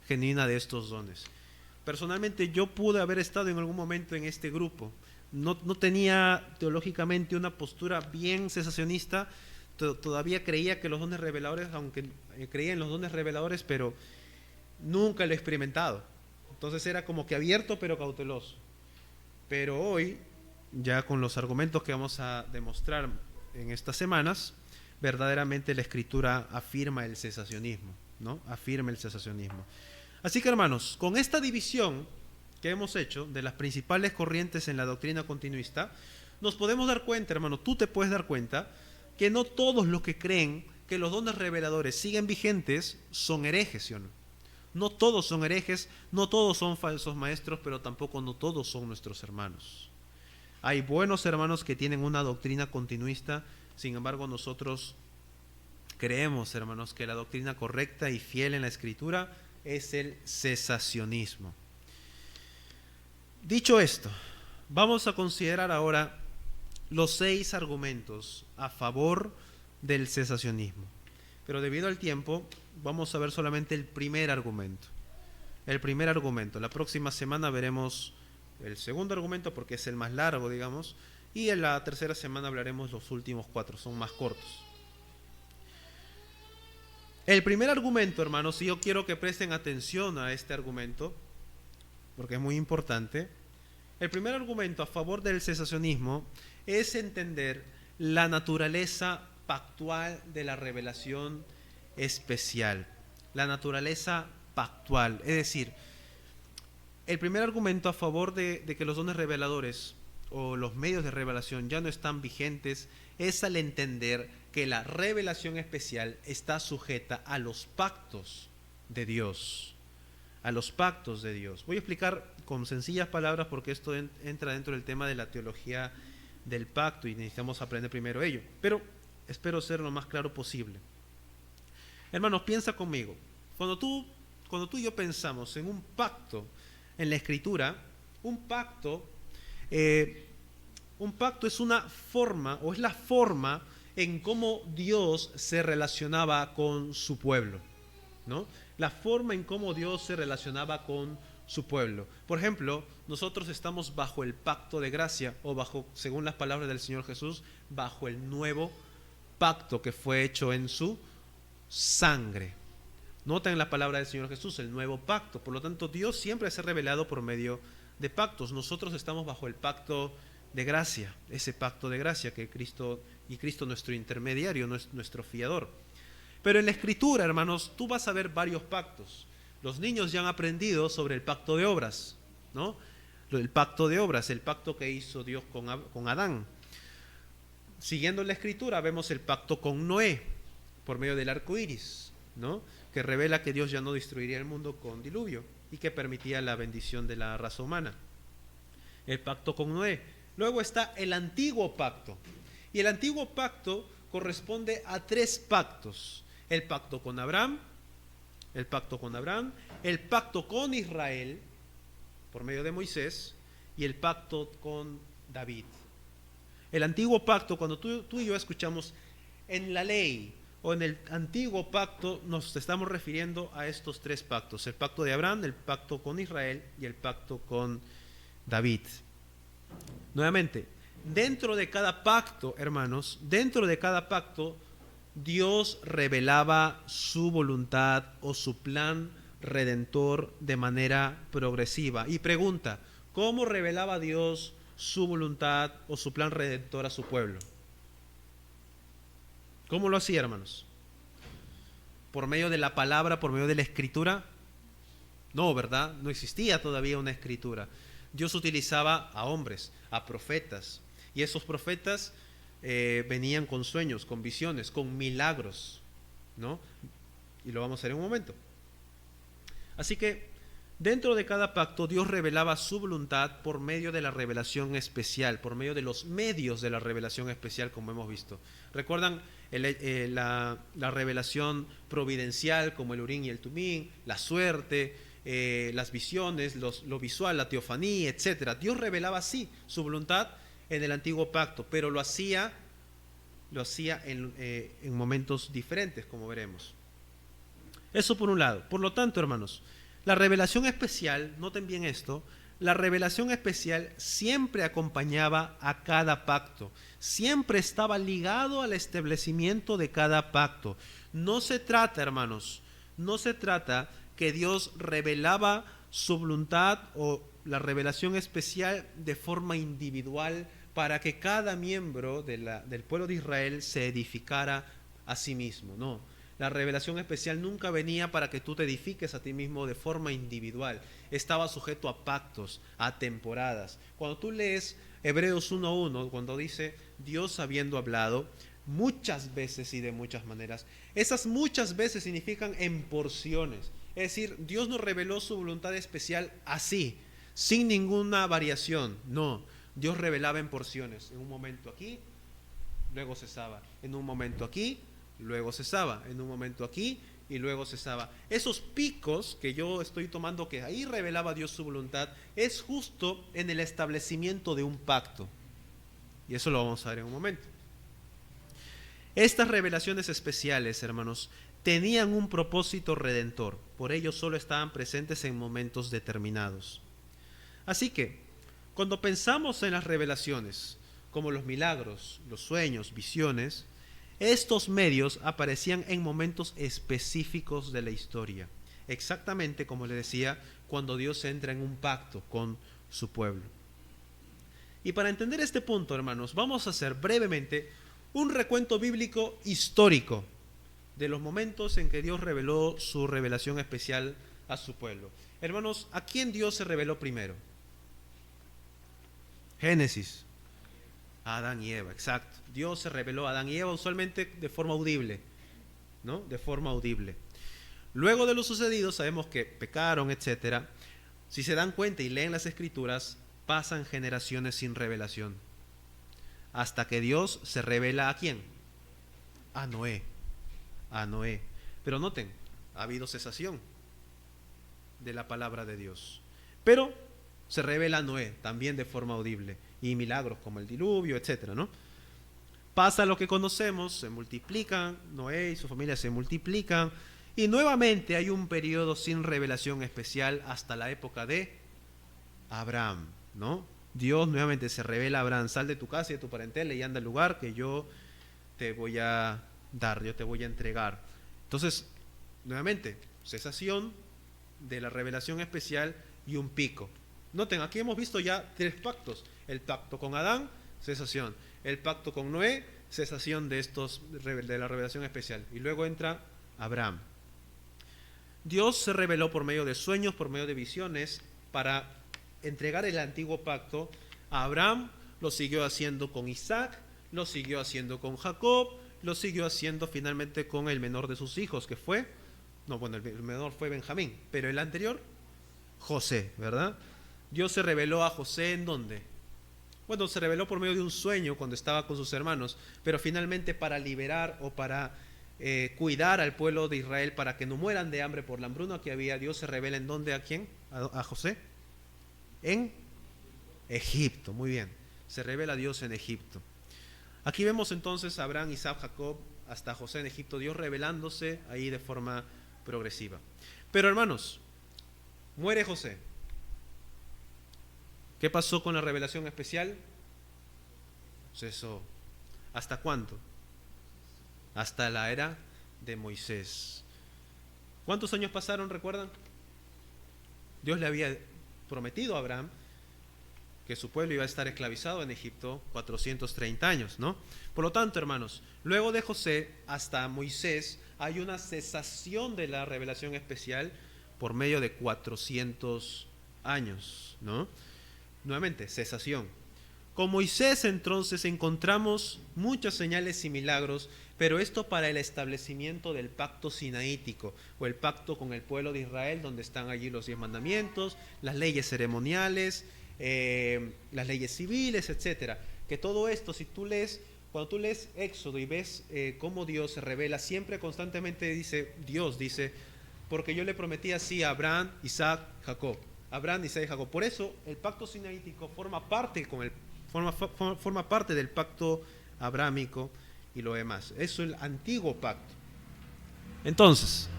genuina de estos dones. Personalmente yo pude haber estado en algún momento en este grupo. No tenía teológicamente una postura bien cesacionista, todavía creía que los dones reveladores, aunque creía en los dones reveladores, pero nunca lo he experimentado. Entonces era como que abierto pero cauteloso. Pero hoy, ya con los argumentos que vamos a demostrar en estas semanas, verdaderamente la Escritura afirma el cesacionismo, ¿no? Afirma el cesacionismo. Así que, hermanos, con esta división que hemos hecho de las principales corrientes en la doctrina continuista, nos podemos dar cuenta, hermano, tú te puedes dar cuenta que no todos los que creen que los dones reveladores siguen vigentes son herejes, ¿sí o no? No todos son herejes, no todos son falsos maestros, pero tampoco no todos son nuestros hermanos. Hay buenos hermanos que tienen una doctrina continuista, sin embargo nosotros creemos, hermanos, que la doctrina correcta y fiel en la Escritura es el cesacionismo. Dicho esto, vamos a considerar ahora los 6 argumentos a favor del cesacionismo. Pero debido al tiempo, vamos a ver solamente el primer argumento. El primer argumento. La próxima semana veremos el segundo argumento porque es el más largo, digamos. Y en la tercera semana hablaremos los últimos 4, son más cortos. El primer argumento, hermanos, y yo quiero que presten atención a este argumento, porque es muy importante. El primer argumento a favor del cesacionismo es entender la naturaleza pactual de la revelación especial. La naturaleza pactual, es decir, el primer argumento a favor de que los dones reveladores o los medios de revelación ya no están vigentes es al entender que la revelación especial está sujeta a los pactos de Dios. A los pactos de Dios. Voy a explicar con sencillas palabras porque esto entra dentro del tema de la teología del pacto y necesitamos aprender primero ello. Pero espero ser lo más claro posible. Hermanos, piensa conmigo. Cuando tú y yo pensamos en un pacto en la Escritura, un pacto es una forma, o es la forma en cómo Dios se relacionaba con su pueblo, ¿no? La forma en cómo Dios se relacionaba con su pueblo. Por ejemplo, nosotros estamos bajo el pacto de gracia, o bajo, según las palabras del Señor Jesús, bajo el nuevo pacto que fue hecho en su sangre. Noten la palabra del Señor Jesús, el nuevo pacto. Por lo tanto, Dios siempre se ha revelado por medio de pactos. Nosotros estamos bajo el pacto de gracia, ese pacto de gracia que Cristo nuestro intermediario, nuestro fiador. Pero en la Escritura, hermanos, tú vas a ver varios pactos. Los niños ya han aprendido sobre el pacto de obras, ¿no? El pacto de obras, el pacto que hizo Dios con Adán. Siguiendo la Escritura, vemos el pacto con Noé, por medio del arco iris, ¿no? Que revela que Dios ya no destruiría el mundo con diluvio y que permitía la bendición de la raza humana. El pacto con Noé. Luego está el antiguo pacto. Y el antiguo pacto corresponde a 3 pactos. El pacto con Abraham, el pacto con Israel, por medio de Moisés, y el pacto con David. El antiguo pacto, cuando tú y yo escuchamos en la ley o en el antiguo pacto, nos estamos refiriendo a estos 3 pactos. El pacto de Abraham, el pacto con Israel y el pacto con David. Nuevamente, dentro de cada pacto, hermanos, dentro de cada pacto, Dios revelaba su voluntad o su plan redentor de manera progresiva. Y pregunta, ¿cómo revelaba Dios su voluntad o su plan redentor a su pueblo? ¿Cómo lo hacía, hermanos? ¿Por medio de la palabra, por medio de la escritura? No, ¿verdad? No existía todavía una escritura. Dios utilizaba a hombres, a profetas, y esos profetas venían con sueños, con visiones, con milagros, ¿no? Y lo vamos a ver en un momento. Así que dentro de cada pacto Dios revelaba su voluntad por medio de la revelación especial, por medio de los medios de la revelación especial, como hemos visto. ¿Recuerdan la revelación providencial, como el Urim y el Tumim, la suerte, las visiones, lo visual, la teofanía, etcétera? Dios revelaba así su voluntad en el antiguo pacto, pero lo hacía en momentos diferentes, como veremos. Eso por un lado. Por lo tanto, hermanos, la revelación especial, noten bien esto, la revelación especial siempre acompañaba a cada pacto, siempre estaba ligado al establecimiento de cada pacto. No se trata, hermanos, no se trata que Dios revelaba su voluntad o la revelación especial de forma individual para que cada miembro del pueblo de Israel se edificara a sí mismo. No, la revelación especial nunca venía para que tú te edifiques a ti mismo de forma individual. Estaba sujeto a pactos, a temporadas. Cuando tú lees Hebreos 1:1, cuando dice Dios habiendo hablado muchas veces y de muchas maneras, esas muchas veces significan en porciones. Es decir, Dios nos reveló su voluntad especial así, sin ninguna variación. No, Dios revelaba en porciones. En un momento aquí, luego cesaba. En un momento aquí, luego cesaba. En un momento aquí y luego cesaba. Esos picos que yo estoy tomando, que ahí revelaba Dios su voluntad, es justo en el establecimiento de un pacto. Y eso lo vamos a ver en un momento. Estas revelaciones especiales, hermanos, tenían un propósito redentor. Por ello solo estaban presentes en momentos determinados. Así que, cuando pensamos en las revelaciones, como los milagros, los sueños, visiones, estos medios aparecían en momentos específicos de la historia. Exactamente como le decía, cuando Dios entra en un pacto con su pueblo. Y para entender este punto, hermanos, vamos a hacer brevemente un recuento bíblico histórico de los momentos en que Dios reveló su revelación especial a su pueblo. Hermanos, ¿a quién Dios se reveló primero? Génesis. A Adán y Eva, exacto. Dios se reveló a Adán y Eva usualmente de forma audible, ¿no? De forma audible. Luego de lo sucedido, sabemos que pecaron, etcétera. Si se dan cuenta y leen las Escrituras, pasan generaciones sin revelación. Hasta que Dios se revela ¿a quién? A Noé. A Noé. Pero noten, ha habido cesación de la palabra de Dios. Pero se revela a Noé también de forma audible. Y milagros como el diluvio, etcétera, ¿no? Pasa lo que conocemos, se multiplican, Noé y su familia se multiplican. Y nuevamente hay un periodo sin revelación especial hasta la época de Abraham, ¿no? Dios nuevamente se revela a Abraham: sal de tu casa y de tu parentela y anda al lugar que yo te voy a dar, yo te voy a entregar. Entonces, nuevamente, cesación de la revelación especial y un pico. Noten, aquí hemos visto ya 3 pactos. El pacto con Adán, cesación. El pacto con Noé, cesación de la revelación especial. Y luego entra Abraham. Dios se reveló por medio de sueños, por medio de visiones, para entregar el antiguo pacto a Abraham. Lo siguió haciendo con Isaac, lo siguió haciendo con Jacob, lo siguió haciendo finalmente con el menor de sus hijos, que fue, el menor fue Benjamín, pero el anterior, José, ¿verdad? Dios se reveló a José ¿en dónde? Bueno, se reveló por medio de un sueño cuando estaba con sus hermanos, pero finalmente para liberar o para cuidar al pueblo de Israel para que no mueran de hambre por la hambruna que había, Dios se revela ¿en dónde? ¿A quién? ¿A José? En Egipto, muy bien. Se revela Dios en Egipto. Aquí vemos entonces a Abraham, Isaac, Jacob, hasta José en Egipto, Dios revelándose ahí de forma progresiva. Pero hermanos, muere José. ¿Qué pasó con la revelación especial? Cesó. ¿Hasta cuándo? Hasta la era de Moisés. ¿Cuántos años pasaron, recuerdan? Dios le había prometido a Abraham que su pueblo iba a estar esclavizado en Egipto 430 años, ¿no? Por lo tanto, hermanos, luego de José hasta Moisés hay una cesación de la revelación especial por medio de 400 años, ¿no? Nuevamente, cesación. Con Moisés entonces encontramos muchas señales y milagros, pero esto para el establecimiento del pacto sinaítico o el pacto con el pueblo de Israel, donde están allí los 10 mandamientos, las leyes ceremoniales, las leyes civiles, etcétera. Que todo esto, si tú lees, cuando tú lees Éxodo y ves cómo Dios se revela, siempre constantemente Dios dice, porque yo le prometí así a Abraham, Isaac, Jacob. Abraham, Isaac y Jacob. Por eso el pacto sinaítico forma parte del pacto abrámico y lo demás. Eso es el antiguo pacto. Entonces,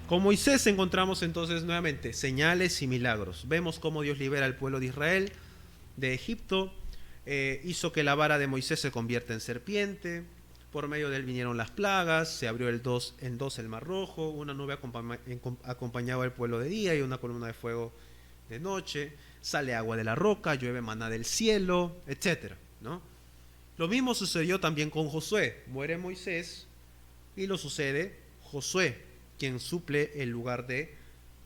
con Moisés encontramos entonces nuevamente señales y milagros. Vemos cómo Dios libera al pueblo de Israel de Egipto, hizo que la vara de Moisés se convierta en serpiente, por medio de él vinieron las plagas, se abrió en dos el mar rojo, una nube acompañaba al pueblo de día y una columna de fuego de noche, sale agua de la roca, llueve maná del cielo, etcétera, ¿no? Lo mismo sucedió también con Josué. Muere Moisés y lo sucede Josué, quien suple el lugar de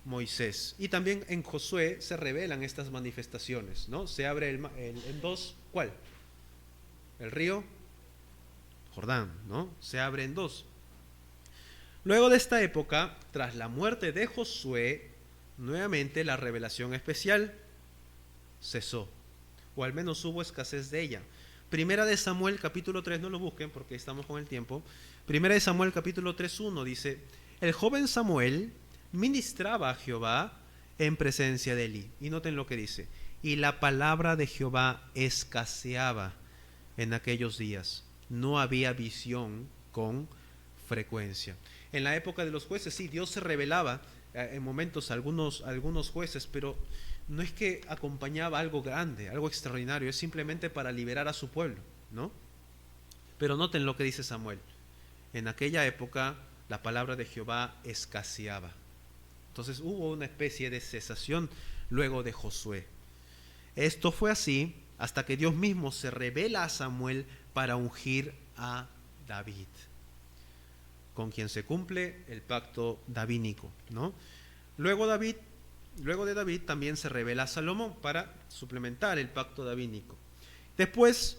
Moisés. Y también en Josué se revelan estas manifestaciones, ¿no? Se abre en dos, ¿cuál? El río Jordán, ¿no? Se abre en dos. Luego de esta época, tras la muerte de Josué, nuevamente la revelación especial cesó, o al menos hubo escasez de ella. Primera de Samuel capítulo 3, no lo busquen porque estamos con el tiempo. Primera de Samuel capítulo 3:1 dice: el joven Samuel ministraba a Jehová en presencia de Elí. Y noten lo que dice: y la palabra de Jehová escaseaba en aquellos días. No había visión con frecuencia. En la época de los jueces, sí, Dios se revelaba en momentos a algunos jueces, pero no es que acompañaba algo grande, algo extraordinario, es simplemente para liberar a su pueblo, ¿no? Pero noten lo que dice Samuel: en aquella época la palabra de Jehová escaseaba. Entonces hubo una especie de cesación luego de Josué. Esto fue así hasta que Dios mismo se revela a Samuel para ungir a David, con quien se cumple el pacto davínico, ¿no? Luego de David también se revela a Salomón para suplementar el pacto davídico. Después,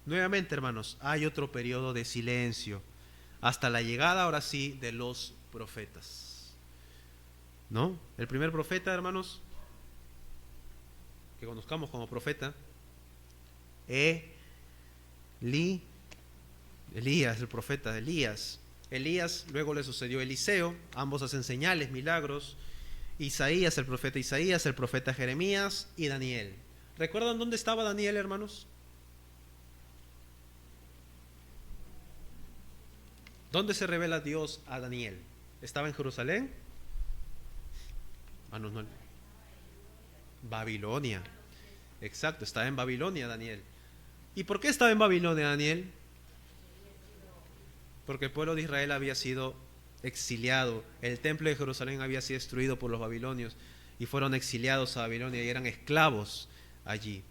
nuevamente, hermanos, hay otro periodo de silencio hasta la llegada, ahora sí, de los profetas. ¿No? El primer profeta, hermanos, que conozcamos como profeta, Elías, el profeta Elías. Elías, luego le sucedió Eliseo, ambos hacen señales, milagros. Isaías, el profeta Jeremías y Daniel. ¿Recuerdan dónde estaba Daniel, hermanos? ¿Dónde se revela Dios a Daniel? ¿Estaba en Jerusalén? Ah, no. Babilonia. Exacto, estaba en Babilonia Daniel. ¿Y por qué estaba en Babilonia Daniel? Porque el pueblo de Israel había sido exiliado. El templo de Jerusalén había sido destruido por los babilonios y fueron exiliados a Babilonia y eran esclavos allí.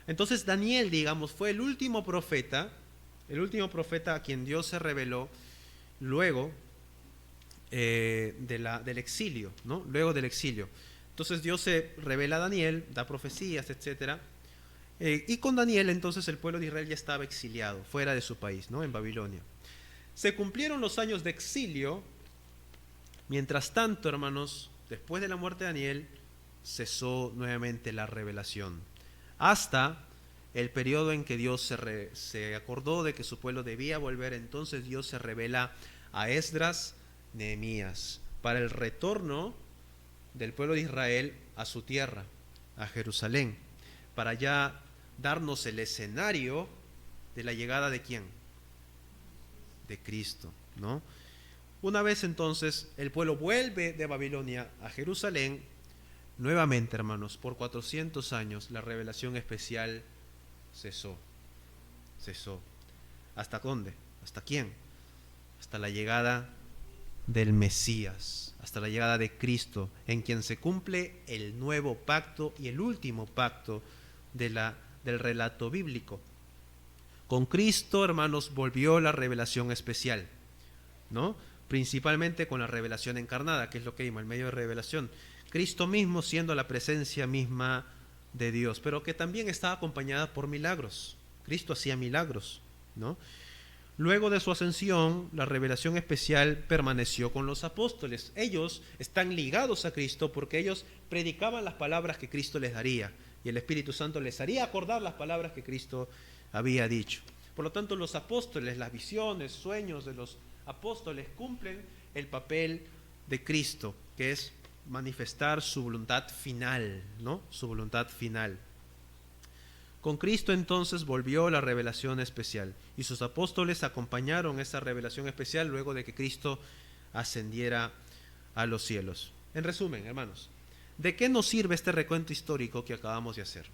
Entonces Daniel, digamos, fue el último profeta a quien Dios se reveló luego del exilio, ¿no? Luego del exilio. Entonces Dios se revela a Daniel, da profecías, etc. Y con Daniel entonces el pueblo de Israel ya estaba exiliado, fuera de su país, ¿no? En Babilonia. Se cumplieron los años de exilio. Mientras tanto, hermanos, después de la muerte de Daniel, cesó nuevamente la revelación. Hasta el periodo en que Dios se acordó de que su pueblo debía volver, entonces Dios se revela a Esdras, Nehemías, para el retorno del pueblo de Israel a su tierra, a Jerusalén, para ya darnos el escenario de la llegada de ¿quién? De Cristo, ¿no? Una vez entonces el pueblo vuelve de Babilonia a Jerusalén, nuevamente, hermanos, por 400 años la revelación especial cesó. ¿Hasta dónde? ¿Hasta quién? Hasta la llegada del Mesías, hasta la llegada de Cristo, en quien se cumple el nuevo pacto y el último pacto del relato bíblico. Con Cristo, hermanos, volvió la revelación especial, ¿no? Principalmente con la revelación encarnada, que es lo que vimos, el medio de revelación. Cristo mismo siendo la presencia misma de Dios, pero que también estaba acompañada por milagros. Cristo hacía milagros, ¿no? Luego de su ascensión, la revelación especial permaneció con los apóstoles. Ellos están ligados a Cristo porque ellos predicaban las palabras que Cristo les daría y el Espíritu Santo les haría acordar las palabras que Cristo había dicho. Por lo tanto, los apóstoles, las visiones, sueños de los apóstoles cumplen el papel de Cristo, que es manifestar su voluntad final, ¿no? Su voluntad final. Con Cristo entonces volvió la revelación especial y sus apóstoles acompañaron esa revelación especial luego de que Cristo ascendiera a los cielos. En resumen, hermanos, ¿de qué nos sirve este recuento histórico que acabamos de hacer?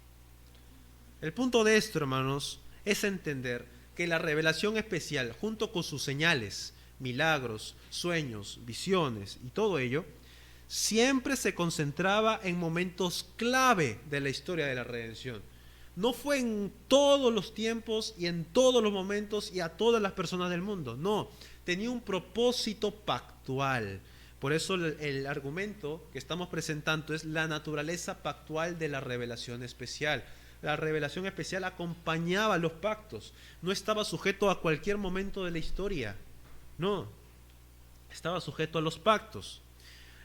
El punto de esto, hermanos, es entender que la revelación especial, junto con sus señales, milagros, sueños, visiones y todo ello, siempre se concentraba en momentos clave de la historia de la redención. No fue en todos los tiempos y en todos los momentos y a todas las personas del mundo. No, tenía un propósito pactual. Por eso el argumento que estamos presentando es la naturaleza pactual de la revelación especial. La revelación especial acompañaba los pactos. No estaba sujeto a cualquier momento de la historia. No, estaba sujeto a los pactos.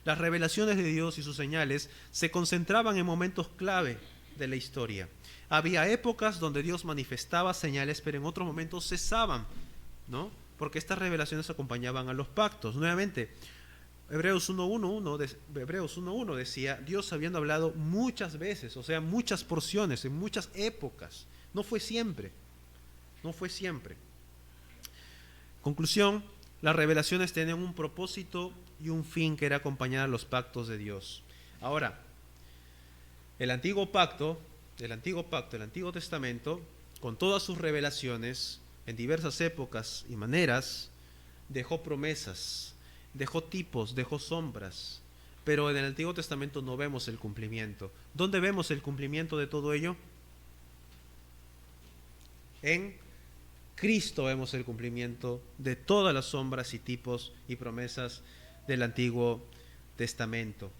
Las revelaciones de Dios y sus señales se concentraban en momentos clave de la historia. Había épocas donde Dios manifestaba señales, pero en otros momentos cesaban, ¿no? Porque estas revelaciones acompañaban a los pactos. Nuevamente, Hebreos 1.1 decía, Dios habiendo hablado muchas veces, o sea, muchas porciones, en muchas épocas. No fue siempre. Conclusión, las revelaciones tenían un propósito y un fin que era acompañar a los pactos de Dios. Ahora, el Antiguo Testamento, con todas sus revelaciones, en diversas épocas y maneras, dejó promesas, dejó tipos, dejó sombras, pero en el Antiguo Testamento no vemos el cumplimiento. ¿Dónde vemos el cumplimiento de todo ello? En Cristo vemos el cumplimiento de todas las sombras y tipos y promesas del Antiguo Testamento.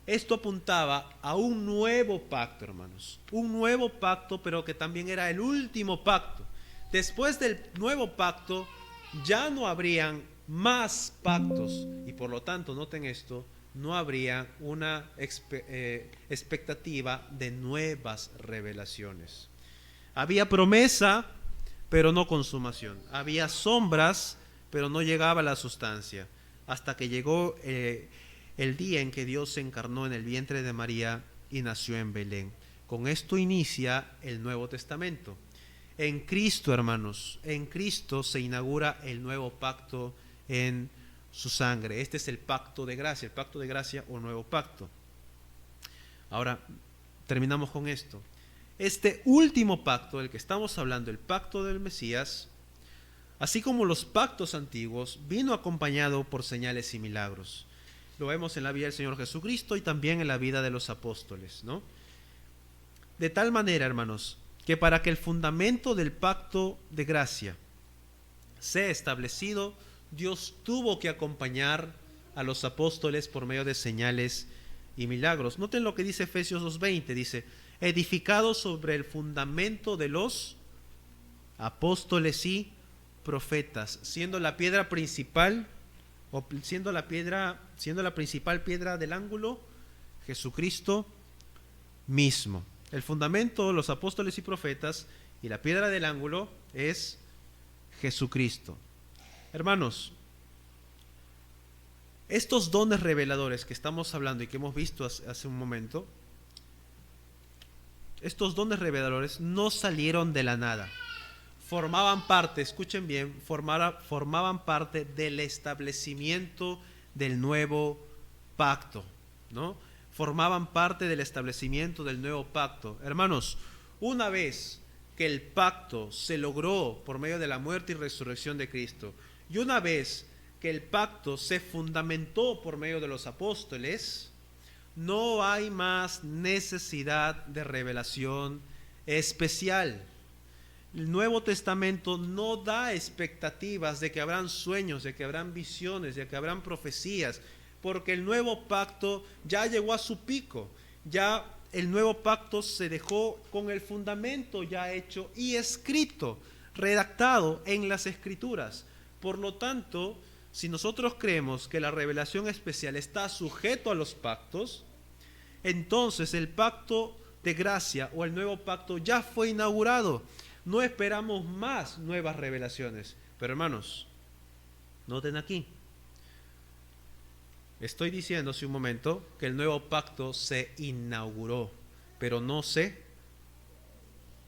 Esto apuntaba a un nuevo pacto, hermanos. Un nuevo pacto, pero que también era el último pacto. Después del nuevo pacto ya no habrían más pactos y por lo tanto, noten esto, no habría una expectativa de nuevas revelaciones. Había promesa, pero no consumación. Había sombras, pero no llegaba la sustancia. Hasta que llegó el día en que Dios se encarnó en el vientre de María y nació en Belén. Con esto inicia el Nuevo Testamento. En Cristo, hermanos, en Cristo se inaugura el nuevo pacto en su sangre. Este es el pacto de gracia o nuevo pacto. Ahora, terminamos con esto. Este último pacto del que estamos hablando, el pacto del Mesías, así como los pactos antiguos, vino acompañado por señales y milagros. Lo vemos en la vida del Señor Jesucristo y también en la vida de los apóstoles, ¿no? De tal manera, hermanos, que para que el fundamento del pacto de gracia sea establecido, Dios tuvo que acompañar a los apóstoles por medio de señales y milagros. Noten lo que dice Efesios 2:20, dice, edificado sobre el fundamento de los apóstoles y profetas, siendo la piedra principal, o siendo la principal piedra del ángulo, Jesucristo mismo. El fundamento, los apóstoles y profetas, y la piedra del ángulo es Jesucristo. Hermanos, estos dones reveladores que estamos hablando y que hemos visto hace un momento, estos dones reveladores no salieron de la nada. Formaban parte, escuchen bien, formaban parte del establecimiento del nuevo pacto, ¿no? Formaban parte del establecimiento del nuevo pacto. Hermanos, una vez que el pacto se logró por medio de la muerte y resurrección de Cristo, y una vez que el pacto se fundamentó por medio de los apóstoles, no hay más necesidad de revelación especial. El Nuevo Testamento no da expectativas de que habrán sueños, de que habrán visiones, de que habrán profecías, porque el nuevo pacto ya llegó a su pico. Ya el nuevo pacto se dejó con el fundamento ya hecho y escrito, redactado en las Escrituras. Por lo tanto, si nosotros creemos que la revelación especial está sujeto a los pactos, entonces el pacto de gracia o el nuevo pacto ya fue inaugurado. No esperamos más nuevas revelaciones. Pero hermanos, noten aquí. Estoy diciendo hace un momento que el nuevo pacto se inauguró, pero no se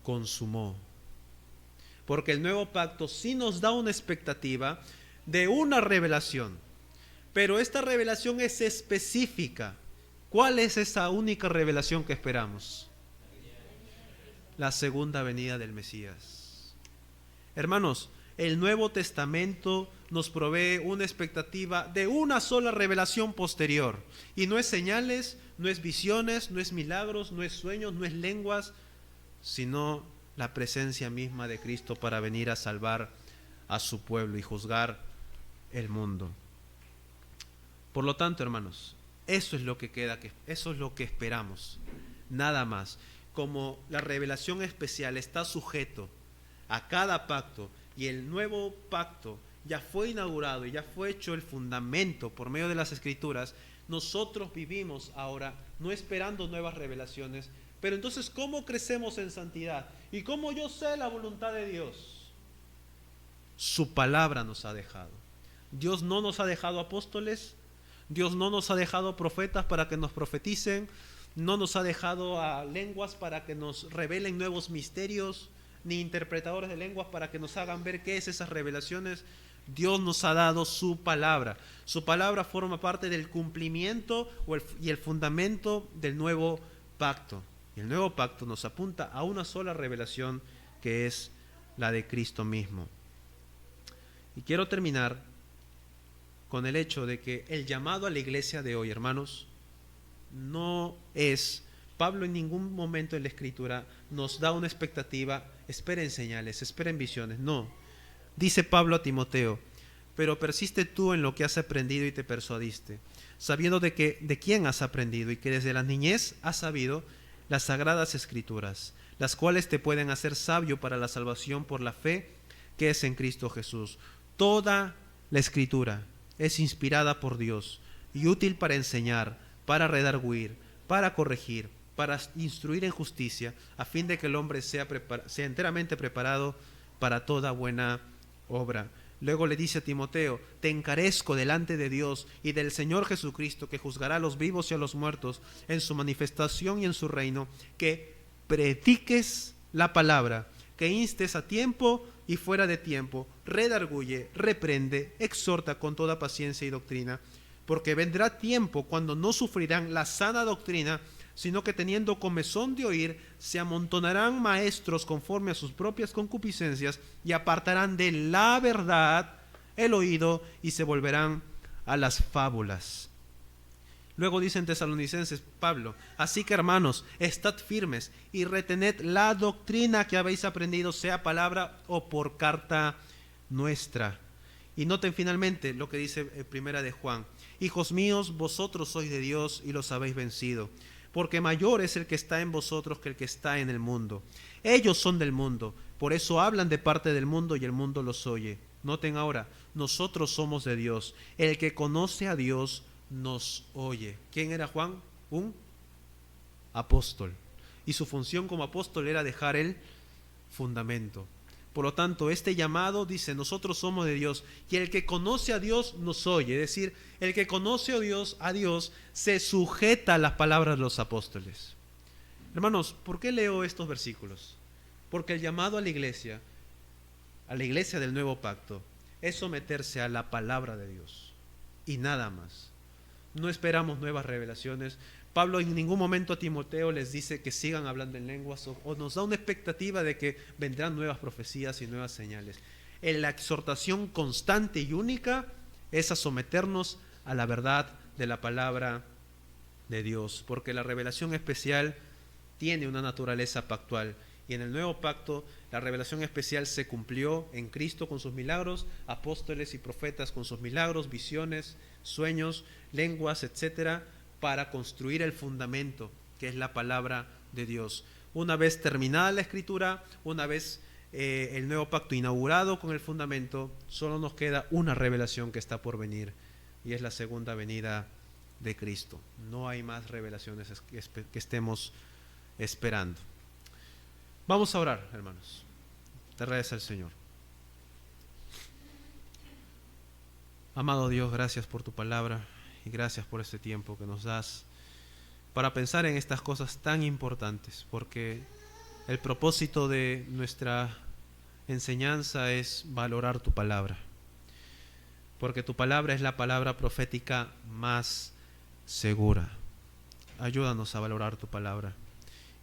consumó. Porque el nuevo pacto sí nos da una expectativa de una revelación, pero esta revelación es específica. ¿Cuál es esa única revelación que esperamos? La segunda venida del Mesías. Hermanos, el Nuevo Testamento nos provee una expectativa de una sola revelación posterior. Y no es señales, no es visiones, no es milagros, no es sueños, no es lenguas, sino la presencia misma de Cristo para venir a salvar a su pueblo y juzgar el mundo. Por lo tanto, hermanos, eso es lo que queda, eso es lo que esperamos, nada más. Como la revelación especial está sujeto a cada pacto y el nuevo pacto ya fue inaugurado y ya fue hecho el fundamento por medio de las Escrituras, nosotros vivimos ahora no esperando nuevas revelaciones. Pero entonces, ¿cómo crecemos en santidad? ¿Y cómo yo sé la voluntad de Dios? Su palabra nos ha dejado. Dios no nos ha dejado apóstoles, Dios no nos ha dejado profetas para que nos profeticen, no nos ha dejado a lenguas para que nos revelen nuevos misterios, ni interpretadores de lenguas para que nos hagan ver qué es esas revelaciones. Dios nos ha dado su palabra. Su palabra forma parte del cumplimiento y el fundamento del nuevo pacto. Y el nuevo pacto nos apunta a una sola revelación, que es la de Cristo mismo. Y quiero terminar con el hecho de que el llamado a la iglesia de hoy, hermanos, no es, Pablo en ningún momento en la Escritura nos da una expectativa, esperen señales, esperen visiones, no. Dice Pablo a Timoteo, pero persiste tú en lo que has aprendido y te persuadiste, sabiendo de quién has aprendido y que desde la niñez has sabido las sagradas escrituras, las cuales te pueden hacer sabio para la salvación por la fe que es en Cristo Jesús. Toda la escritura es inspirada por Dios y útil para enseñar, para redarguir, para corregir, para instruir en justicia, a fin de que el hombre sea enteramente preparado para toda buena obra. Luego le dice a Timoteo: te encarezco delante de Dios y del Señor Jesucristo, que juzgará a los vivos y a los muertos en su manifestación y en su reino, que prediques la palabra, que instes a tiempo y fuera de tiempo, redarguye, reprende, exhorta con toda paciencia y doctrina, porque vendrá tiempo cuando no sufrirán la sana doctrina, sino que teniendo comezón de oír, se amontonarán maestros conforme a sus propias concupiscencias y apartarán de la verdad el oído y se volverán a las fábulas. Luego dice en Tesalonicenses Pablo: así que, hermanos, estad firmes y retened la doctrina que habéis aprendido, sea palabra o por carta nuestra. Y noten finalmente lo que dice primera de Juan: hijos míos, vosotros sois de Dios y los habéis vencido, porque mayor es el que está en vosotros que el que está en el mundo. Ellos son del mundo, por eso hablan de parte del mundo y el mundo los oye. Noten ahora, nosotros somos de Dios. El que conoce a Dios nos oye. ¿Quién era Juan? Un apóstol. Y su función como apóstol era dejar el fundamento. Por lo tanto, este llamado dice: nosotros somos de Dios, y el que conoce a Dios nos oye. Es decir, el que conoce a Dios se sujeta a las palabras de los apóstoles. Hermanos, ¿por qué leo estos versículos? Porque el llamado a la iglesia del nuevo pacto, es someterse a la palabra de Dios y nada más. No esperamos nuevas revelaciones. Pablo en ningún momento a Timoteo les dice que sigan hablando en lenguas o nos da una expectativa de que vendrán nuevas profecías y nuevas señales. La exhortación constante y única es a someternos a la verdad de la palabra de Dios, porque la revelación especial tiene una naturaleza pactual, y en el nuevo pacto la revelación especial se cumplió en Cristo con sus milagros, apóstoles y profetas con sus milagros, visiones, sueños, lenguas, etcétera, para construir el fundamento que es la palabra de Dios. Una vez terminada la escritura, una vez el nuevo pacto inaugurado con el fundamento, solo nos queda una revelación que está por venir, y es la segunda venida de Cristo. No hay más revelaciones que estemos esperando. Vamos a orar, hermanos. Te agradezco al Señor. Amado Dios, gracias por tu palabra y gracias por este tiempo que nos das para pensar en estas cosas tan importantes, porque el propósito de nuestra enseñanza es valorar tu palabra, porque tu palabra es la palabra profética más segura. Ayúdanos a valorar tu palabra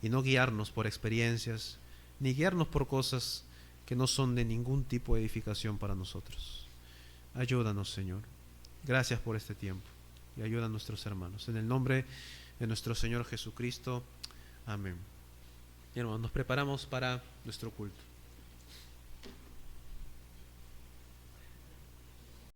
y no guiarnos por experiencias, ni guiarnos por cosas que no son de ningún tipo de edificación para nosotros. Ayúdanos, Señor. Gracias por este tiempo y ayuda a nuestros hermanos. En el nombre de nuestro Señor Jesucristo. Amén. Y hermanos, nos preparamos para nuestro culto.